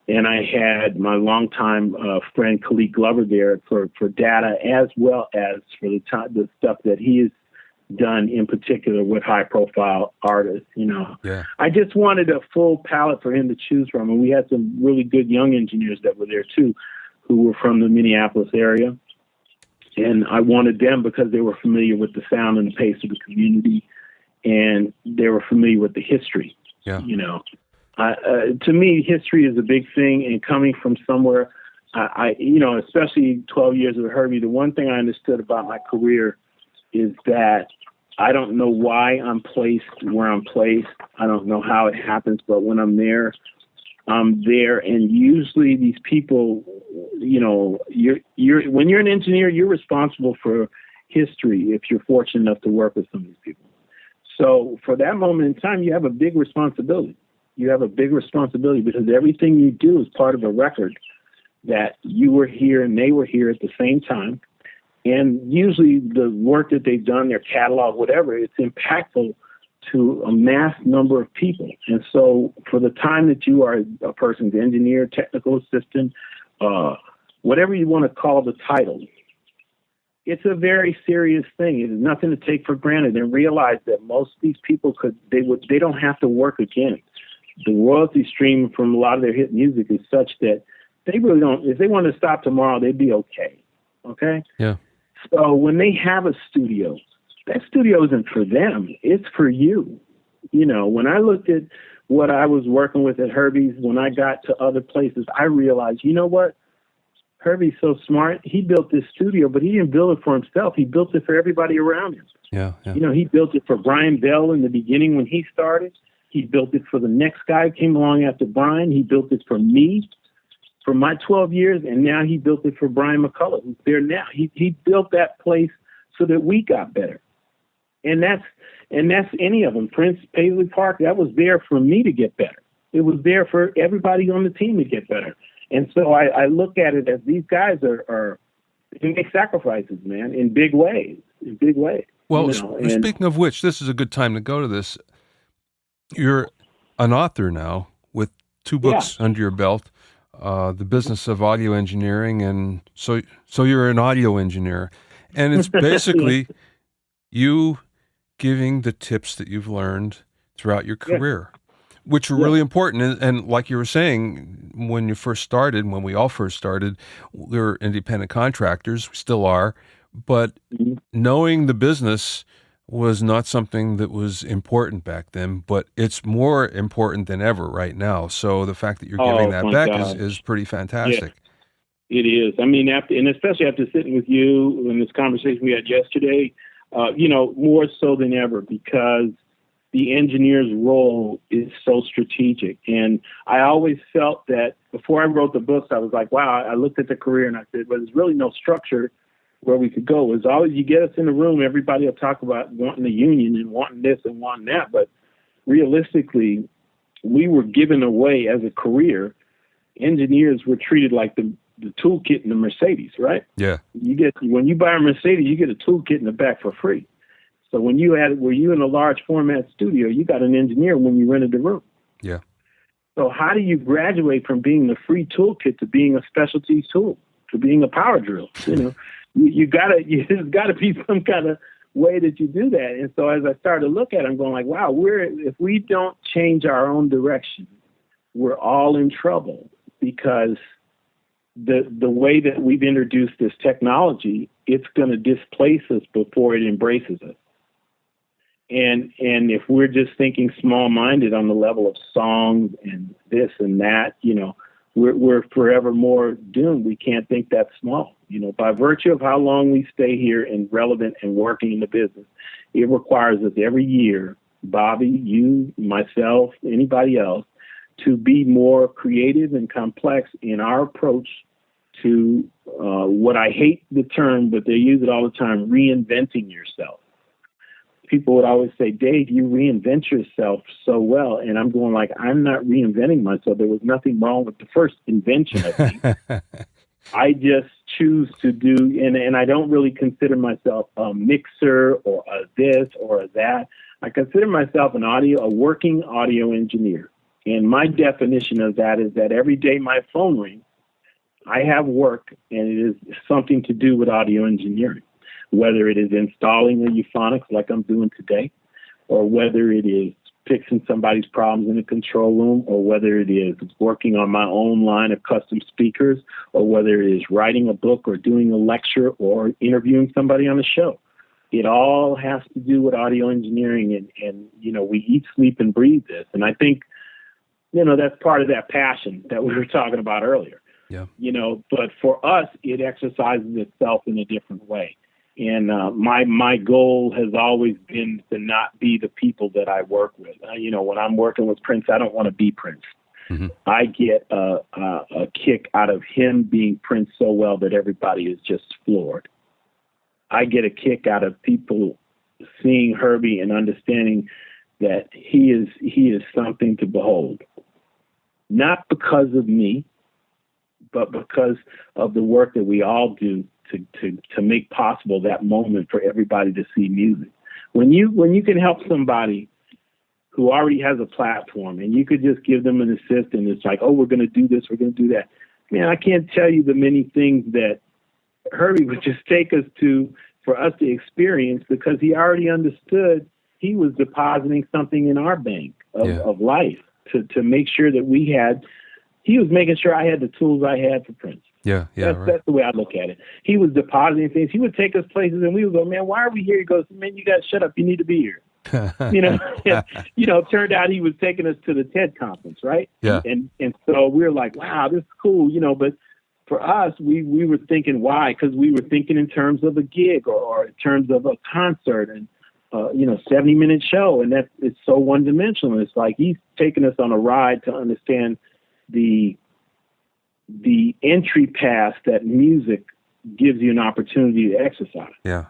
And I had my longtime friend Khalid Glover there for data, as well as for the stuff that he is done in particular with high profile artists. Yeah. I just wanted a full palette for him to choose from. And we had some really good young engineers that were there too, who were from the Minneapolis area. And I wanted them because they were familiar with the sound and the pace of the community, and they were familiar with the history. Yeah. To me, history is a big thing, and coming from somewhere, especially 12 years with Herbie, the one thing I understood about my career is that I don't know why I'm placed where I'm placed. I don't know how it happens, but when I'm there, I'm there. And usually these people, when you're an engineer, you're responsible for history if you're fortunate enough to work with some of these people. So for that moment in time, you have a big responsibility. You have a big responsibility because everything you do is part of a record that you were here and they were here at the same time. And usually the work that they've done, their catalog, whatever, it's impactful to a mass number of people. And so for the time that you are a person's engineer, technical assistant, whatever you want to call the title, it's a very serious thing. It is nothing to take for granted, and realize that most of these people they don't have to work again. The royalty stream from a lot of their hit music is such that they really don't, if they want to stop tomorrow, they'd be okay. Okay? Yeah. So when they have a studio, that studio isn't for them. It's for you. When I looked at what I was working with at Herbie's, when I got to other places, I realized, you know what? Herbie's so smart. He built this studio, but he didn't build it for himself. He built it for everybody around him. Yeah. He built it for Brian Bell in the beginning when he started. He built it for the next guy who came along after Brian. He built it for me for my 12 years, and now he built it for Brian McCullough, who's there now. He built that place so that we got better. And that's any of them. Prince, Paisley Park, that was there for me to get better. It was there for everybody on the team to get better. And so I look at it as these guys are they make sacrifices, man, in big ways. Well, speaking of which, this is a good time to go to this. You're an author now with 2 books under your belt, The Business of Audio Engineering, and so you're an audio engineer. And it's basically you giving the tips that you've learned throughout your career, which are really important. And like you were saying, when we all first started, we were independent contractors, we still are, but knowing the business was not something that was important back then, but it's more important than ever right now. So the fact that you're giving that back is pretty fantastic. Yeah, it is. I mean, and especially after sitting with you in this conversation we had yesterday, more so than ever, because the engineer's role is so strategic. And I always felt that before I wrote the books, I was like, wow, I looked at the career and I said, well, there's really no structure where we could go. As always, you get us in the room, everybody will talk about wanting the union and wanting this and wanting that. But realistically, we were given away as a career. Engineers were treated like the toolkit in the Mercedes, right? Yeah. When you buy a Mercedes, you get a toolkit in the back for free. So were you in a large format studio, you got an engineer when you rented the room. Yeah. So how do you graduate from being the free toolkit to being a specialty tool, to being a power drill? There's got to be some kind of way that you do that. And so as I started to look at it, I'm going like, wow, if we don't change our own direction, we're all in trouble, because the way that we've introduced this technology, it's going to displace us before it embraces us. And if we're just thinking small-minded on the level of songs and this and that, we're forever more doomed. We can't think that small. By virtue of how long we stay here and relevant and working in the business, it requires us every year, Bobby, you, myself, anybody else, to be more creative and complex in our approach to what I hate the term, but they use it all the time, reinventing yourself. People would always say, Dave, you reinvent yourself so well. And I'm going like, I'm not reinventing myself. There was nothing wrong with the first invention of me. I just choose to do, and I don't really consider myself a mixer or a this or a that. I consider myself a working audio engineer. And my definition of that is that every day my phone rings, I have work, and it is something to do with audio engineering. whether it is installing a euphonics like I'm doing today, or whether it is fixing somebody's problems in the control room, or whether it is working on my own line of custom speakers, or whether it is writing a book or doing a lecture or interviewing somebody on a show. It all has to do with audio engineering, and we eat, sleep, and breathe this. And I think, that's part of that passion that we were talking about earlier. Yeah. But for us, it exercises itself in a different way. And my goal has always been to not be the people that I work with. When I'm working with Prince, I don't want to be Prince. Mm-hmm. I get a kick out of him being Prince so well that everybody is just floored. I get a kick out of people seeing Herbie and understanding that he is something to behold. Not because of me, but because of the work that we all do to make possible that moment for everybody to see music. When you can help somebody who already has a platform and you could just give them an assist and it's like, oh, we're going to do this, we're going to do that. Man, I can't tell you the many things that Herbie would just take us to for us to experience, because he already understood he was depositing something in our bank of life to make sure that he was making sure I had the tools I had for Prince. Yeah, That's the way I look at it. He was depositing things. He would take us places, and we would go, man, why are we here? He goes, man, you got to shut up. You need to be here. Turned out he was taking us to the TED conference, right? Yeah. And so we were like, wow, this is cool, but for us, we were thinking why? Because we were thinking in terms of a gig or in terms of a concert and, 70-minute show. And it's so one-dimensional. It's like he's taking us on a ride to understand the entry pass that music gives you an opportunity to exercise. Yeah.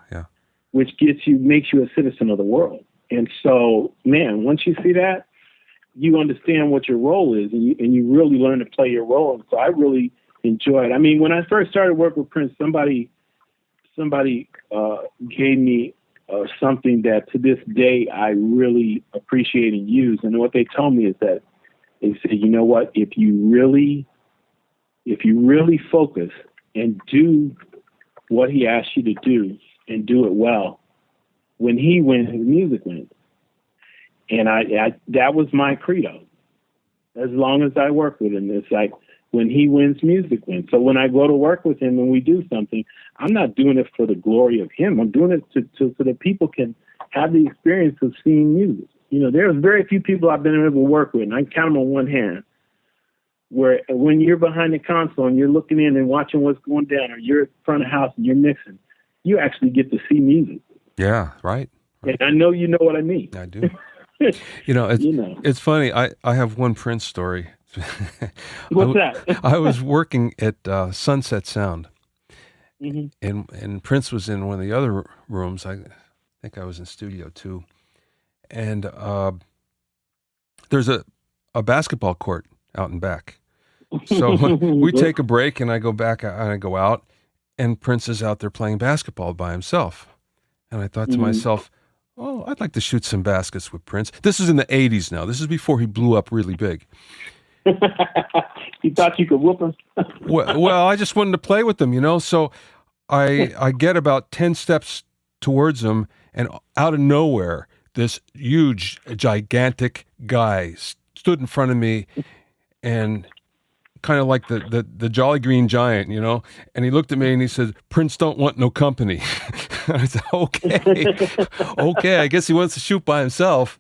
Which makes you a citizen of the world. And so, man, once you see that, you understand what your role is, and you really learn to play your role. And so I really enjoyed. I mean, when I first started working with Prince, somebody gave me something that to this day I really appreciate and use. And what they told me is that they said, you know what, if you really focus and do what he asks you to do and do it well, when he wins, his music wins. And I that was my credo. As long as I work with him, it's like when he wins, music wins. So when I go to work with him and we do something, I'm not doing it for the glory of him. I'm doing it so that people can have the experience of seeing music. There's very few people I've been able to work with, and I can count them on one hand, where when you're behind the console and you're looking in and watching what's going down, or you're in front of the house and you're mixing, you actually get to see music. Yeah, right. And I know you know what I mean. I do. It's funny. I have one Prince story. What's that? I was working at Sunset Sound, mm-hmm. and Prince was in one of the other rooms. I think I was in Studio 2. And there's a basketball court out in back. So we take a break, and I go back and I go out, and Prince is out there playing basketball by himself. And I thought to myself, oh, I'd like to shoot some baskets with Prince. This is in the 80s now. This is before he blew up really big. You thought you could whoop him? well, I just wanted to play with him, So I get about 10 steps towards him, and out of nowhere, this huge, gigantic guy stood in front of me, and kind of like the Jolly Green Giant, and he looked at me and he said, "Prince don't want no company." I said, okay, I guess he wants to shoot by himself.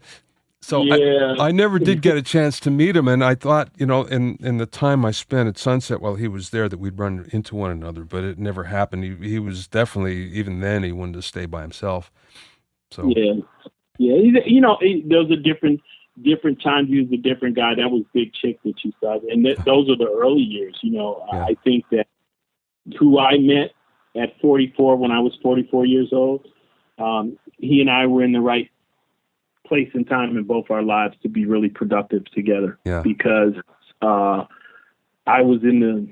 So yeah. I never did get a chance to meet him, and I thought, in the time I spent at Sunset while he was there, that we'd run into one another, but it never happened. He was definitely, even then, he wanted to stay by himself. So yeah. Those are different times. He was a different guy. That was Big Chick that you saw, and those are the early years. Yeah. I think that who I met at 44, when I was 44 years old, he and I were in the right place and time in both our lives to be really productive together. Yeah. Because I was in the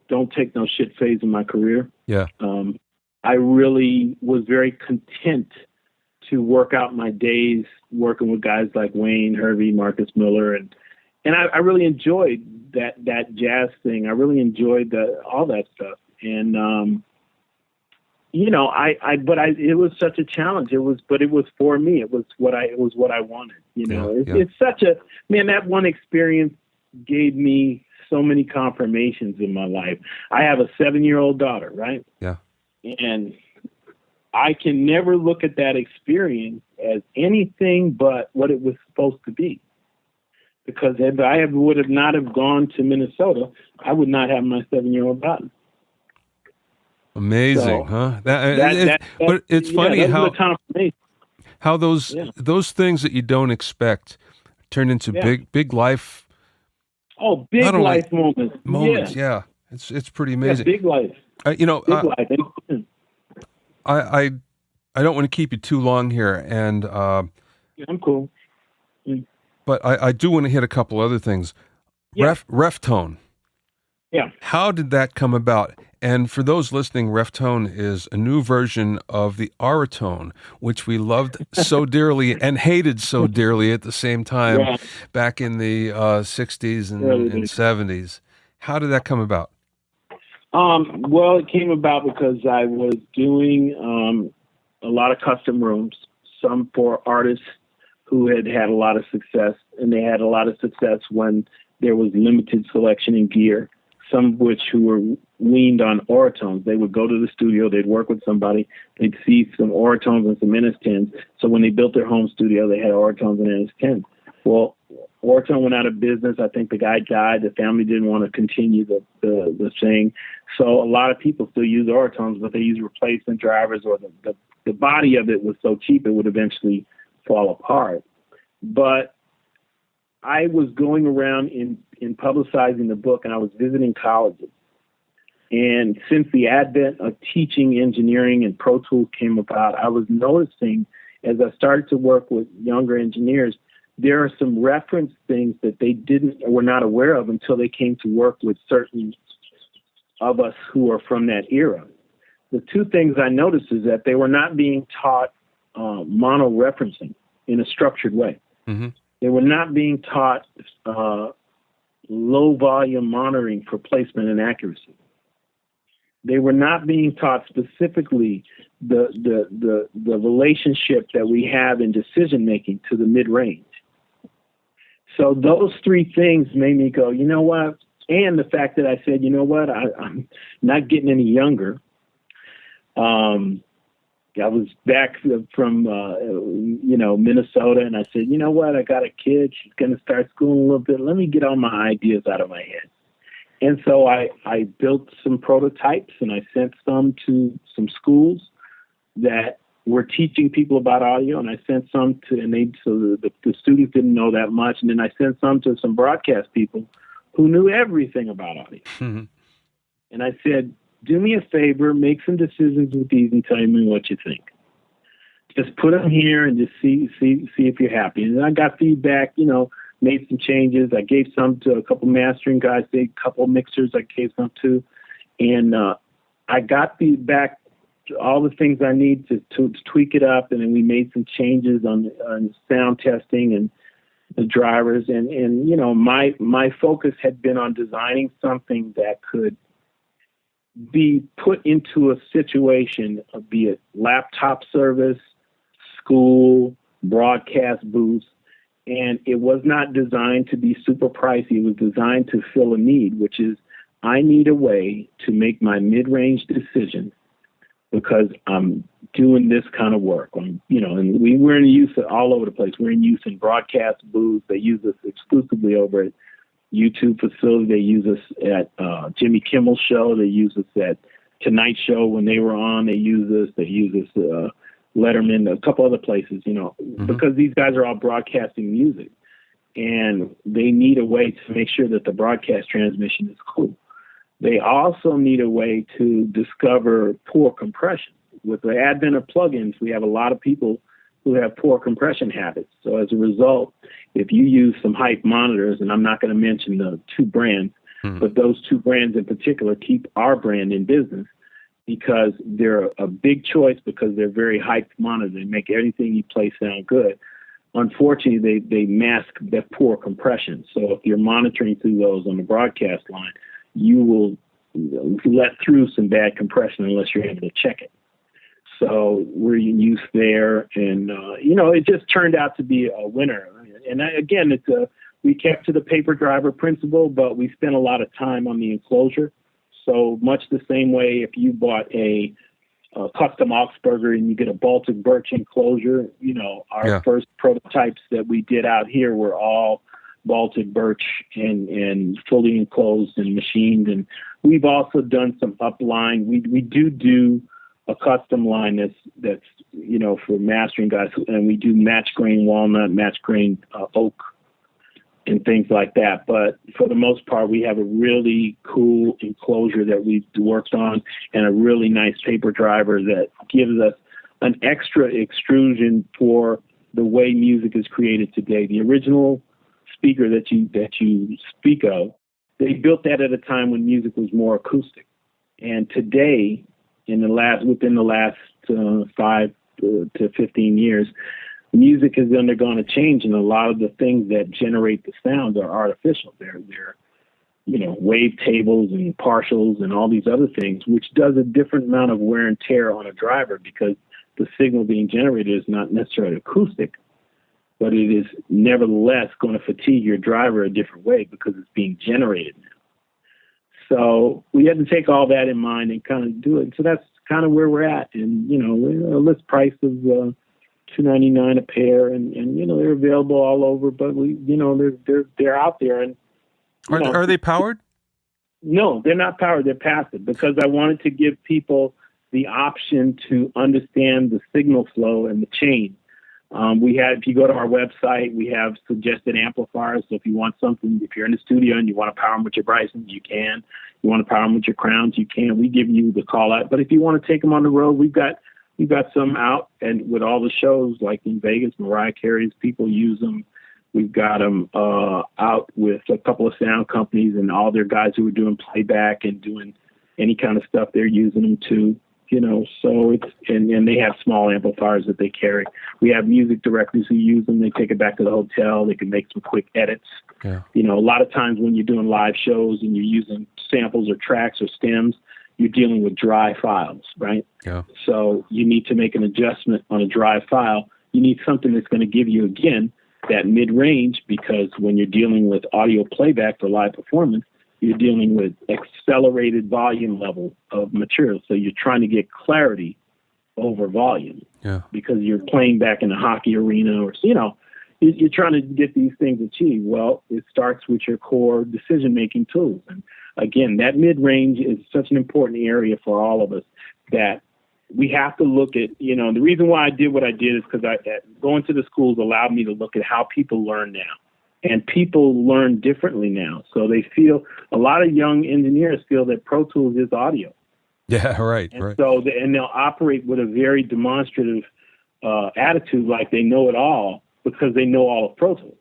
don't take no shit phase in my career. Yeah. I really was very content to work out my days working with guys like Wayne, Herbie, Marcus Miller, and I really enjoyed that jazz thing. I really enjoyed all that stuff. And it was such a challenge. But it was for me. It was what I wanted. It's such a, man, that one experience gave me so many confirmations in my life. I have a 7-year-old daughter, right? Yeah. And I can never look at that experience as anything but what it was supposed to be. Because if I would have not have gone to Minnesota, I would not have my 7-year-old daughter. Amazing, huh? But it's funny how those things that you don't expect turn into big life. Oh, big life moments. Yeah. It's pretty amazing. Yeah, big life. Big life. I don't want to keep you too long here, and I'm cool. But I do want to hit a couple other things. Yeah. Reftone. Yeah. How did that come about? And for those listening, Reftone is a new version of the Aurotone, which we loved so dearly and hated so dearly at the same time back in the 60s and 70s. How did that come about? Well, it came about because I was doing a lot of custom rooms, some for artists who had a lot of success, and they had a lot of success when there was limited selection in gear, some of which who were leaned on Auratones. They would go to the studio, they'd work with somebody, they'd see some Auratones and some NS10s. So when they built their home studio, they had Auratones and NS10s. Well, Aurotone went out of business. I think the guy died. The family didn't want to continue the thing. So a lot of people still use Auratones, but they use replacement drivers, or the body of it was so cheap it would eventually fall apart. But I was going around in publicizing the book, and I was visiting colleges. And since the advent of teaching engineering and Pro Tools came about, I was noticing as I started to work with younger engineers, there are some reference things that they were not aware of until they came to work with certain of us who are from that era. The two things I noticed is that they were not being taught mono referencing in a structured way. Mm-hmm. They were not being taught low volume monitoring for placement and accuracy. They were not being taught specifically the relationship that we have in decision making to the mid range. So those three things made me go, you know what? And the fact that I said, you know what? I'm not getting any younger. I was back from, Minnesota, and I said, you know what? I got a kid. She's going to start school in a little bit. Let me get all my ideas out of my head. And so I built some prototypes, and I sent some to some schools that were teaching people about audio, and I sent some to, so the students didn't know that much. And then I sent some to some broadcast people who knew everything about audio. Mm-hmm. And I said, do me a favor, make some decisions with these and tell me what you think. Just put them here and just see if you're happy. And I got feedback, made some changes. I gave some to a couple mastering guys, a couple mixers I gave some to. And I got feedback to all the things I need to tweak it up. And then we made some changes on sound testing and the drivers. And my focus had been on designing something that could be put into a situation of, be it laptop service, school, broadcast booths. And it was not designed to be super pricey. It was designed to fill a need, which is I need a way to make my mid-range decision because I'm doing this kind of work. And we're in use all over the place. We're in use in broadcast booths. They use us exclusively over at YouTube facility. They use us at Jimmy Kimmel's show. They use us at Tonight Show when they were on. They use us. They use us Letterman, a couple other places, mm-hmm. because these guys are all broadcasting music, and they need a way to make sure that the broadcast transmission is cool. They also need a way to discover poor compression. With the advent of plugins, we have a lot of people who have poor compression habits. So as a result, if you use some hype monitors, and I'm not going to mention the two brands, mm-hmm. but those two brands in particular keep our brand in business because they're a big choice because they're very hyped monitors. They make everything you play sound good. Unfortunately, they mask that poor compression. So if you're monitoring through those on the broadcast line, you will let through some bad compression unless you're able to check it. So we're in use there. And, it just turned out to be a winner. And again, we kept to the paper driver principle, but we spent a lot of time on the enclosure. So much the same way if you bought a custom Augsburger and you get a Baltic birch enclosure, our first prototypes that we did out here were all Baltic birch and fully enclosed and machined. And we've also done some upline. We do a custom line that's for mastering guys, and we do match grain walnut, match grain oak, and things like that. But for the most part, we have a really cool enclosure that we've worked on and a really nice paper driver that gives us an extra extrusion for the way music is created today. The original speaker that you speak of, they built that at a time when music was more acoustic. And today, within the last 5 to 15 years, music has undergone a change, and a lot of the things that generate the sound are artificial. They're wave tables and partials and all these other things, which does a different amount of wear and tear on a driver because the signal being generated is not necessarily acoustic, but it is nevertheless going to fatigue your driver a different way because it's being generated now. So we had to take all that in mind and kind of do it. So that's kind of where we're at. And, a list price of $299 a pair, and they're available all over, but they're out there. And are they powered? No, they're not powered. They're passive because I wanted to give people the option to understand the signal flow and the chain. If you go to our website, we have suggested amplifiers. So if you want something, if you're in the studio and you want to power them with your Brysons, you can. You want to power them with your Crowns, you can. We give you the call out. But if you want to take them on the road, we've got some out, and with all the shows like in Vegas, Mariah Carey's people use them. We've got them out with a couple of sound companies, and all their guys who are doing playback and doing any kind of stuff, they're using them too. So it's, and they have small amplifiers that they carry. We have music directors who use them. They take it back to the hotel. They can make some quick edits. Yeah. A lot of times when you're doing live shows and you're using samples or tracks or stems, you're dealing with dry files, right? Yeah. So you need to make an adjustment on a dry file. You need something that's going to give you, again, that mid-range, because when you're dealing with audio playback for live performance, you're dealing with accelerated volume level of material. So you're trying to get clarity over volume because you're playing back in a hockey arena or, you're trying to get these things achieved. Well, it starts with your core decision-making tools. And again, that mid-range is such an important area for all of us that we have to look at, the reason why I did what I did is because going to the schools allowed me to look at how people learn now. And people learn differently now. So they feel, a lot of young engineers feel that Pro Tools is audio. Yeah, right. And so they'll operate with a very demonstrative attitude, like they know it all because they know all of Pro Tools.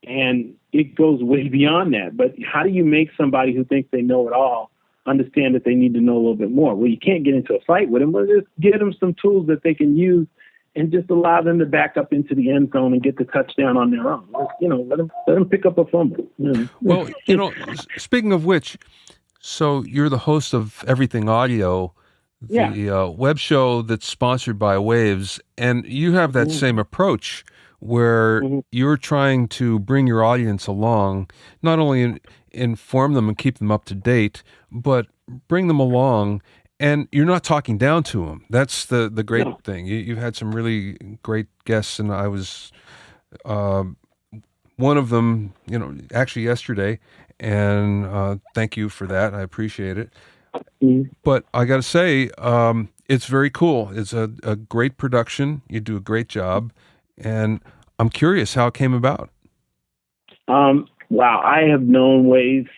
And it goes way beyond that. But how do you make somebody who thinks they know it all understand that they need to know a little bit more? Well, you can't get into a fight with them, but just get them some tools that they can use and just allow them to back up into the end zone and get the touchdown on their own. Let them pick up a fumble. Well, speaking of which, so you're the host of Everything Audio, the web show that's sponsored by Waves, and you have that same approach where you're trying to bring your audience along, not only inform them and keep them up to date, but bring them along. And you're not talking down to them. That's the great thing. You've had some really great guests, and I was one of them, actually yesterday, and thank you for that. I appreciate it. But I got to say, it's very cool. It's a great production. You do a great job, and I'm curious how it came about. Wow, I have known Waves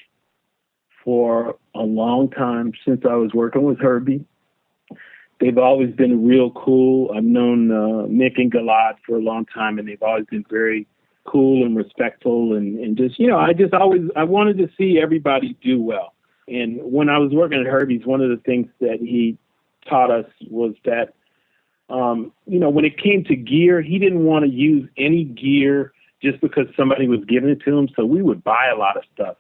for a long time, since I was working with Herbie. They've always been real cool. I've known Mick and Gilad for a long time, and they've always been very cool and respectful, and just, I wanted to see everybody do well. And when I was working at Herbie's, one of the things that he taught us was that, when it came to gear, he didn't want to use any gear just because somebody was giving it to him. So we would buy a lot of stuff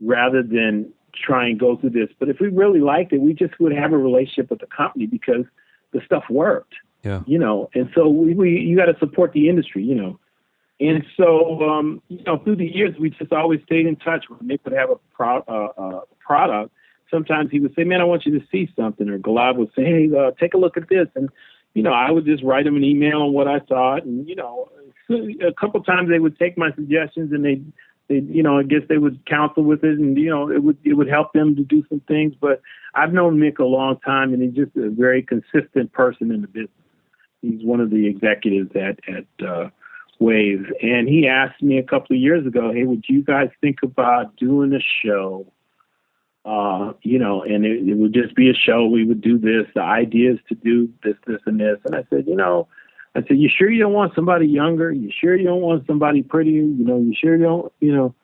rather than try and go through this. But if we really liked it, we just would have a relationship with the company, because the stuff worked. Yeah. And so you got to support the industry, And so, through the years, we just always stayed in touch. When Nick would have a product, sometimes he would say, man, I want you to see something. Or Galab would say, hey, take a look at this. And, I would just write him an email on what I thought. And, a couple of times they would take my suggestions and they I guess they would counsel with it, and, it would help them to do some things. But I've known Nick a long time, and he's just a very consistent person in the business. He's one of the executives at Wave. And he asked me a couple of years ago, hey, would you guys think about doing a show? And it would just be a show. We would do this. The idea is to do this, this, and this. And I said, you sure you don't want somebody younger? You sure you don't want somebody prettier? You sure you don't,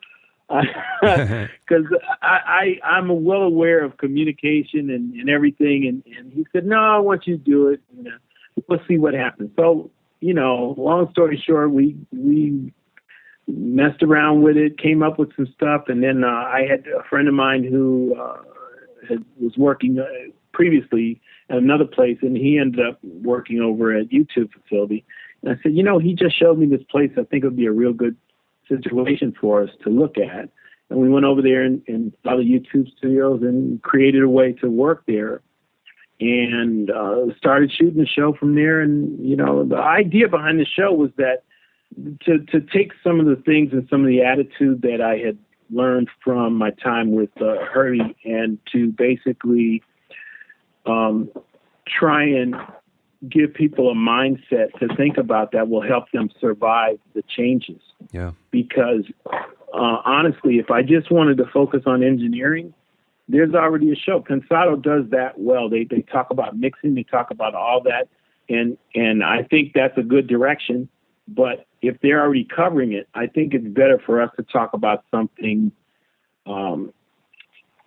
because I'm well aware of communication and everything. And he said, no, I want you to do it. We'll see what happens. So, long story short, we messed around with it, came up with some stuff. And then I had a friend of mine who was working previously at another place, and he ended up working over at YouTube facility. And I said, he just showed me this place. I think it would be a real good situation for us to look at. And we went over there and saw the YouTube studios and created a way to work there. And started shooting the show from there. And, the idea behind the show was that to take some of the things and some of the attitude that I had learned from my time with Herbie, and to basically try and give people a mindset to think about that will help them survive the changes. Yeah. Because honestly, if I just wanted to focus on engineering, there's already a show. Pensado does that well. They talk about mixing. They talk about all that. And I think that's a good direction. But if they're already covering it, I think it's better for us to talk about something. Well,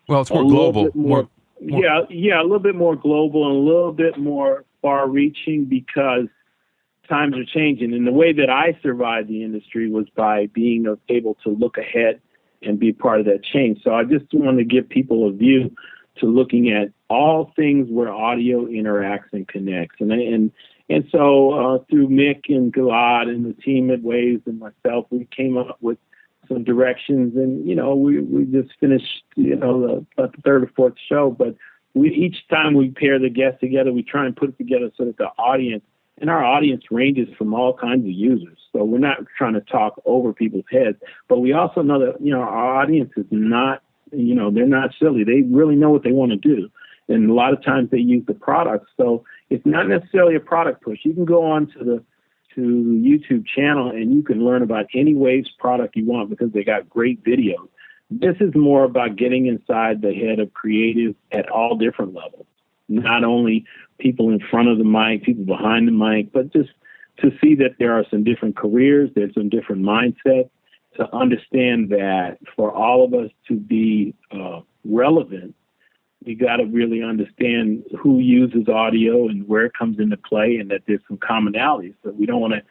it's more global. Yeah, a little bit more global and a little bit more far-reaching, because times are changing. And the way that I survived the industry was by being able to look ahead and be part of that change. So I just want to give people a view to looking at all things where audio interacts and connects. And so through Mick and Gilad and the team at Waves and myself, we came up with some directions, and, we just finished, the third or fourth show. But each time we pair the guests together, we try and put it together so that the audience, and our audience ranges from all kinds of users. So we're not trying to talk over people's heads, but we also know that, our audience is not, they're not silly. They really know what they want to do. And a lot of times they use the product. So it's not necessarily a product push. You can go on to the YouTube channel and you can learn about any Waves product you want, because they got great videos. This is more about getting inside the head of creatives at all different levels. Not only people in front of the mic, people behind the mic, but just to see that there are some different careers, there's some different mindsets, to understand that for all of us to be relevant, we got to really understand who uses audio and where it comes into play, and that there's some commonalities. So we don't want to,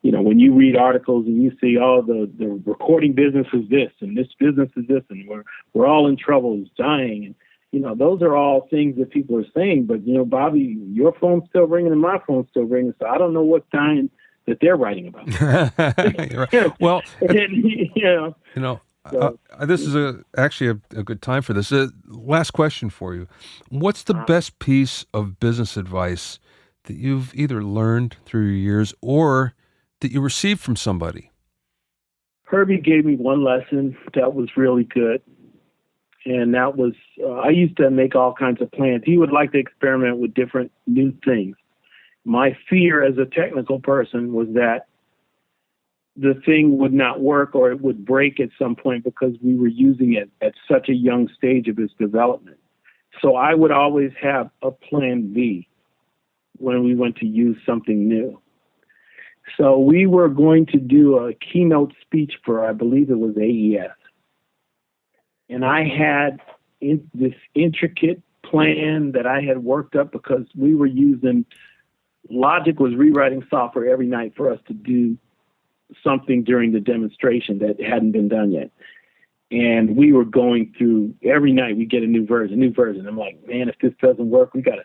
when you read articles and you see, the recording business is this and this business is this, and we're all in trouble, it's dying. And, those are all things that people are saying. But, Bobby, your phone's still ringing and my phone's still ringing. So I don't know what's dying that they're writing about. Well, So, this is actually a good time for this. Last question for you. What's the best piece of business advice that you've either learned through your years or that you received from somebody? Herbie gave me one lesson that was really good. And that was, I used to make all kinds of plans. He would like to experiment with different new things. My fear as a technical person was that the thing would not work, or it would break at some point, because we were using it at such a young stage of its development. So I would always have a plan B when we went to use something new. So we were going to do a keynote speech for, I believe it was AES. And I had this intricate plan that I had worked up, because we were using, Logic was rewriting software every night for us to do something during the demonstration that hadn't been done yet. And we were going through every night, we get a new version. I'm like, man, if this doesn't work, we got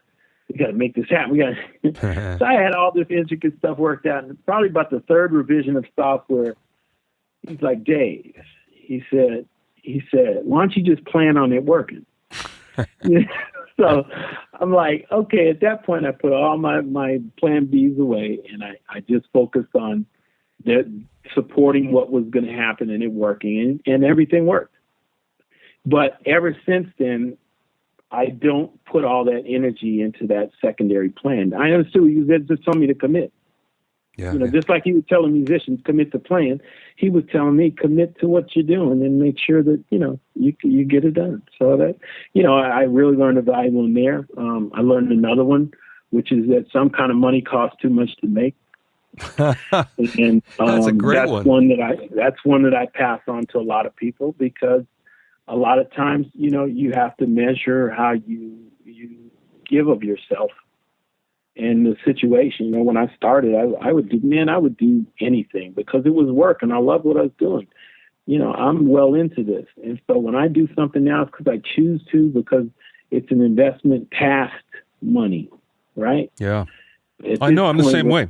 to we got to make this happen. So I had all this intricate stuff worked out. And probably about the third revision of software, he's like, Dave, he said, why don't you just plan on it working? So I'm like, okay, at that point, I put all my plan Bs away, and I just focused on supporting what was going to happen and it working, and everything worked. But ever since then, I don't put all that energy into that secondary plan. I understood he just told me to commit. Yeah, just like he would tell musicians commit to playing, he was telling me commit to what you're doing and make sure that you get it done. So that I really learned a valuable in there. I learned another one, which is that some kind of money costs too much to make. And that's a great one. That's one that I pass on to a lot of people, because a lot of times you have to measure how you give of yourself. And the situation, when I started, I would do anything because it was work and I loved what I was doing. I'm well into this. And so when I do something now, it's because I choose to, because it's an investment past money, right? Yeah. I know, I'm the same way.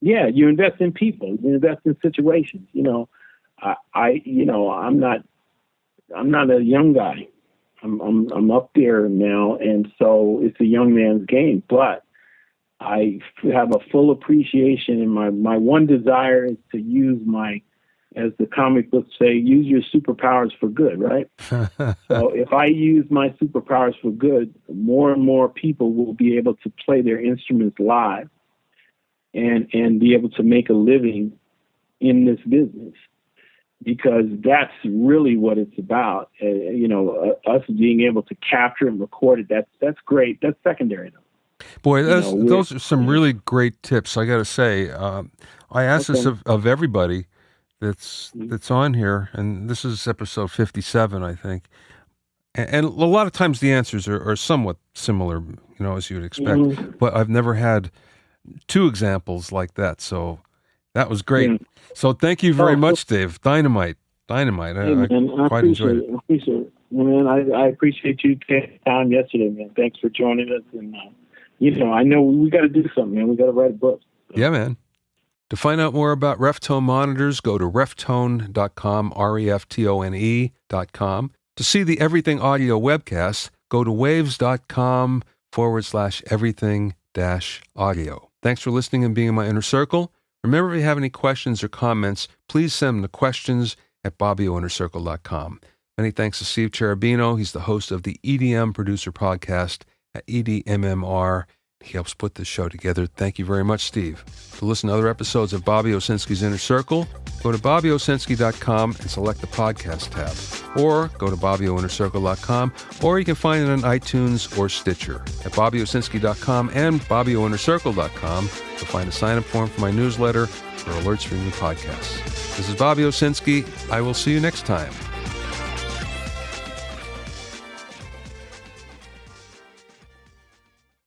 Yeah, you invest in people, you invest in situations. I'm not a young guy. I'm up there now, and so it's a young man's game. But I have a full appreciation, and my one desire is to use as the comic books say, use your superpowers for good, right? So if I use my superpowers for good, more and more people will be able to play their instruments live and be able to make a living in this business, because that's really what it's about. Us being able to capture and record it, that's great. That's secondary, though. Boy, those are some really great tips. I got to say, I ask this of everybody that's on here, and this is episode 57, I think. And a lot of times the answers are somewhat similar, as you would expect. Mm-hmm. But I've never had two examples like that, so that was great. Yeah. So thank you very much, Dave. Dynamite. Hey, man, I quite enjoyed it. I appreciate it. Man, I appreciate you taking time yesterday, man. Thanks for joining us, and I know we got to do something, man. We got to write a book. So. Yeah, man. To find out more about Reftone monitors, go to reftone.com, reftone.com. To see the Everything Audio webcast, go to waves.com/everything-audio. Thanks for listening and being in my inner circle. Remember, if you have any questions or comments, please send them to questions@bobbioinnercircle.com. Many thanks to Steve Cherubino. He's the host of the EDM Producer Podcast at EDMMR. He helps put this show together. Thank you very much, Steve. To listen to other episodes of Bobby Owsinski's Inner Circle, go to bobbyowsinski.com and select the podcast tab. Or go to bobbyowinnercircle.com, or you can find it on iTunes or Stitcher. At bobbyowsinski.com and bobbyowinnercircle.com, you'll find a sign-up form for my newsletter for alerts for new podcasts. This is Bobby Owsinski. I will see you next time.